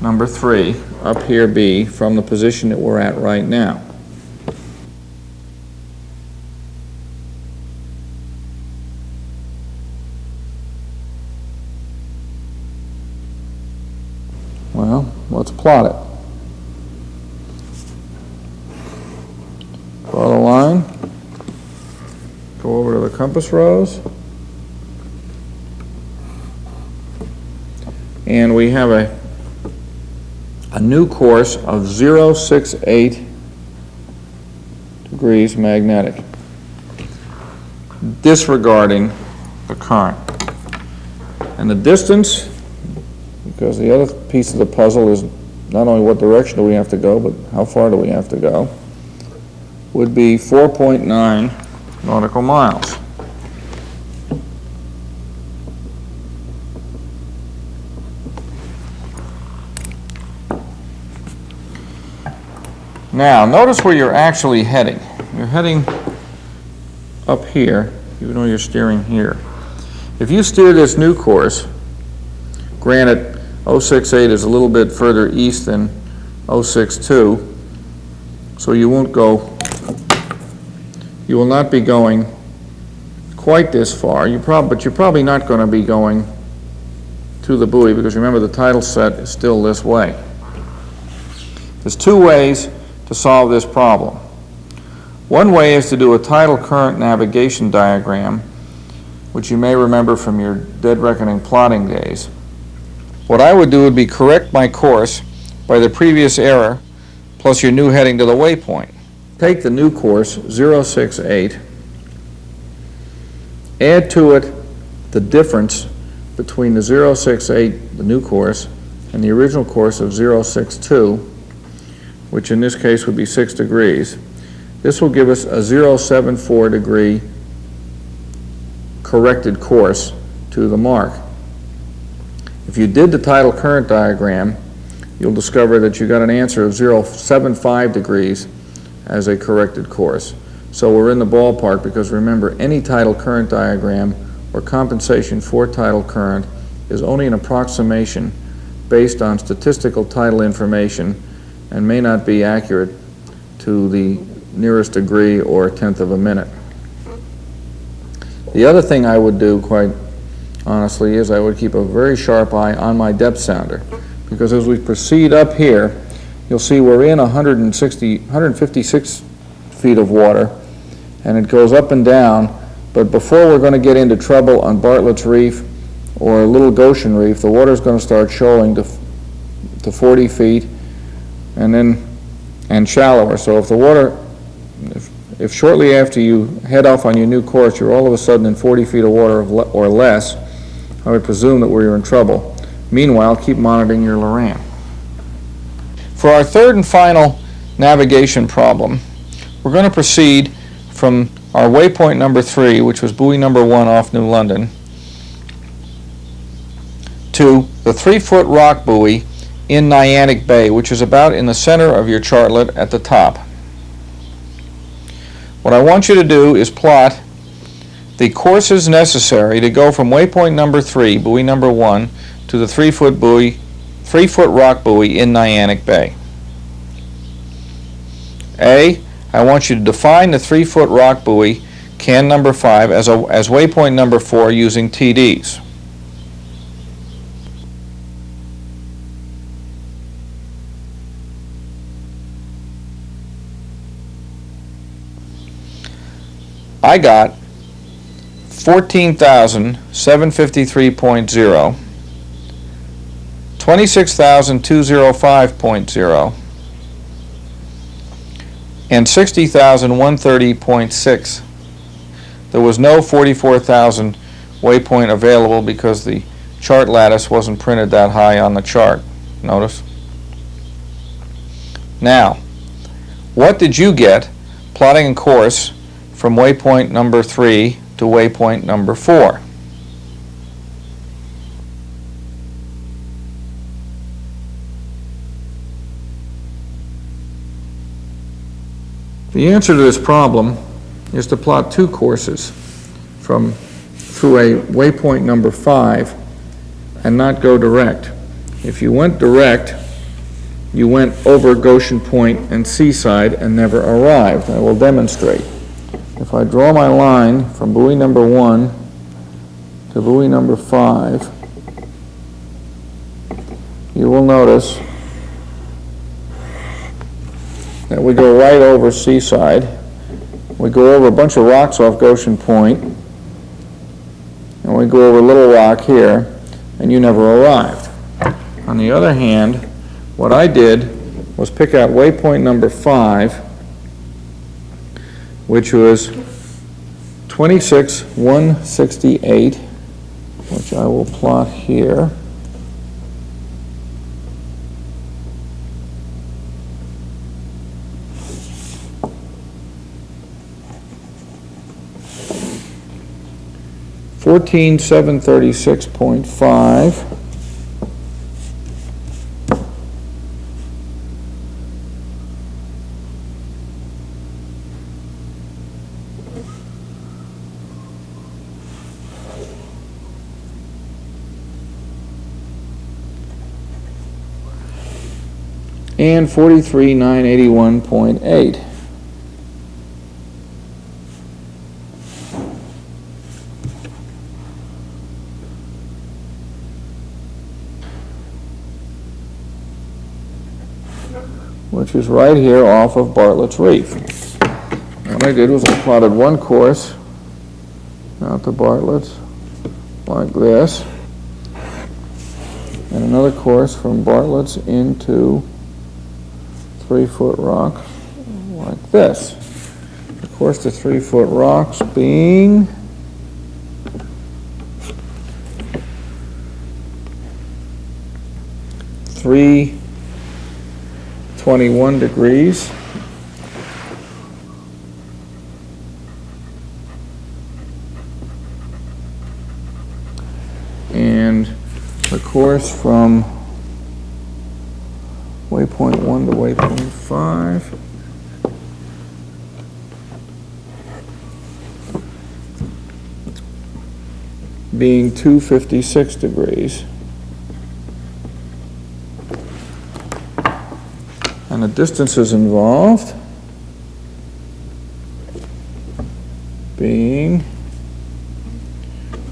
Speaker 1: number 3 up here be from the position that we're at right now? Well, let's plot it. Draw the line, go over to the compass rose, and we have a new course of 068 degrees magnetic, disregarding the current. And the distance, because the other piece of the puzzle is not only what direction do we have to go, but how far do we have to go, would be 4.9 nautical miles. Now, notice where you're actually heading. You're heading up here, even though you're steering here. If you steer this new course, granted 068 is a little bit further east than 062, so you will not be going quite this far. But you're probably not going to be going to the buoy, because remember the tidal set is still this way. There's two ways to solve this problem. One way is to do a tidal current navigation diagram, which you may remember from your dead reckoning plotting days. What I would do would be correct my course by the previous error plus your new heading to the waypoint. Take the new course, 068, add to it the difference between the 068, the new course, and the original course of 062, which in this case would be 6 degrees. This will give us a 074 degree corrected course to the mark. If you did the tidal current diagram, you'll discover that you got an answer of 075 degrees as a corrected course. So we're in the ballpark, because remember, any tidal current diagram or compensation for tidal current is only an approximation based on statistical tidal information and may not be accurate to the nearest degree or tenth of a minute. The other thing I would do, quite honestly, is I would keep a very sharp eye on my depth sounder, because as we proceed up here, you'll see we're in 156 feet of water, and it goes up and down, but before we're going to get into trouble on Bartlett's Reef or Little Goshen Reef, the water's going to start shoaling to 40 feet and shallower. So if the water, if shortly after you head off on your new course, you're all of a sudden in 40 feet of water or less, I would presume that we're in trouble. Meanwhile, keep monitoring your Loran. For our third and final navigation problem, we're going to proceed from our waypoint number 3, which was buoy number 1 off New London, to the 3-foot rock buoy in Nyannick Bay, which is about in the center of your chartlet at the top. What I want you to do is plot the courses necessary to go from waypoint number 3, buoy number 1, to the 3-foot rock buoy in Nyannick Bay. A, I want you to define the 3-foot rock buoy, can number 5, as waypoint number 4 using TDs. I got 14,753.0, 26,205.0, and 60,130.6. There was no 44,000 waypoint available because the chart lattice wasn't printed that high on the chart. Notice? Now, what did you get plotting a course from waypoint number 3 to waypoint number 4? The answer to this problem is to plot two courses through a waypoint number 5 and not go direct. If you went direct, you went over Goshen Point and Seaside and never arrived. I will demonstrate. If I draw my line from buoy number 1 to buoy number 5, you will notice that we go right over Seaside. We go over a bunch of rocks off Goshen Point, and we go over Little Rock here, and you never arrived. On the other hand, what I did was pick out waypoint number 5, which was 26,168, which I will plot here. $14,736.5, and 43,981.8. which is right here off of Bartlett's Reef. What I did was I plotted one course out to Bartlett's like this, and another course from Bartlett's into 3 Foot Rock like this. The course to 3 Foot Rocks being (321 degrees) and the course from waypoint 1 to waypoint 5 being 256 degrees. And the distances involved being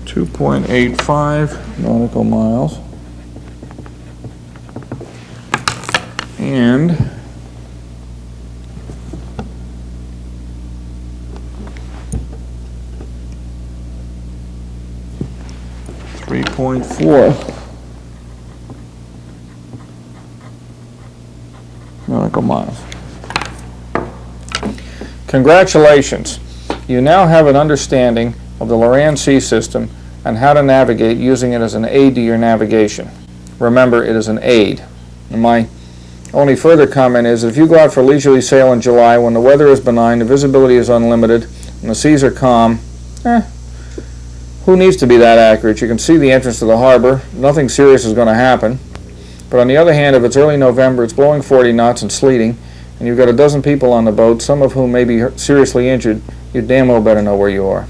Speaker 1: 2.85 nautical miles and 3.4 nautical miles. Congratulations. You now have an understanding of the Loran-C system and how to navigate using it as an aid to your navigation. Remember, it is an aid. And my only further comment is, if you go out for leisurely sail in July when the weather is benign, the visibility is unlimited, and the seas are calm, who needs to be that accurate? You can see the entrance to the harbor. Nothing serious is going to happen. But on the other hand, if it's early November, it's blowing 40 knots and sleeting, and you've got a dozen people on the boat, some of whom may be seriously injured, you damn well better know where you are.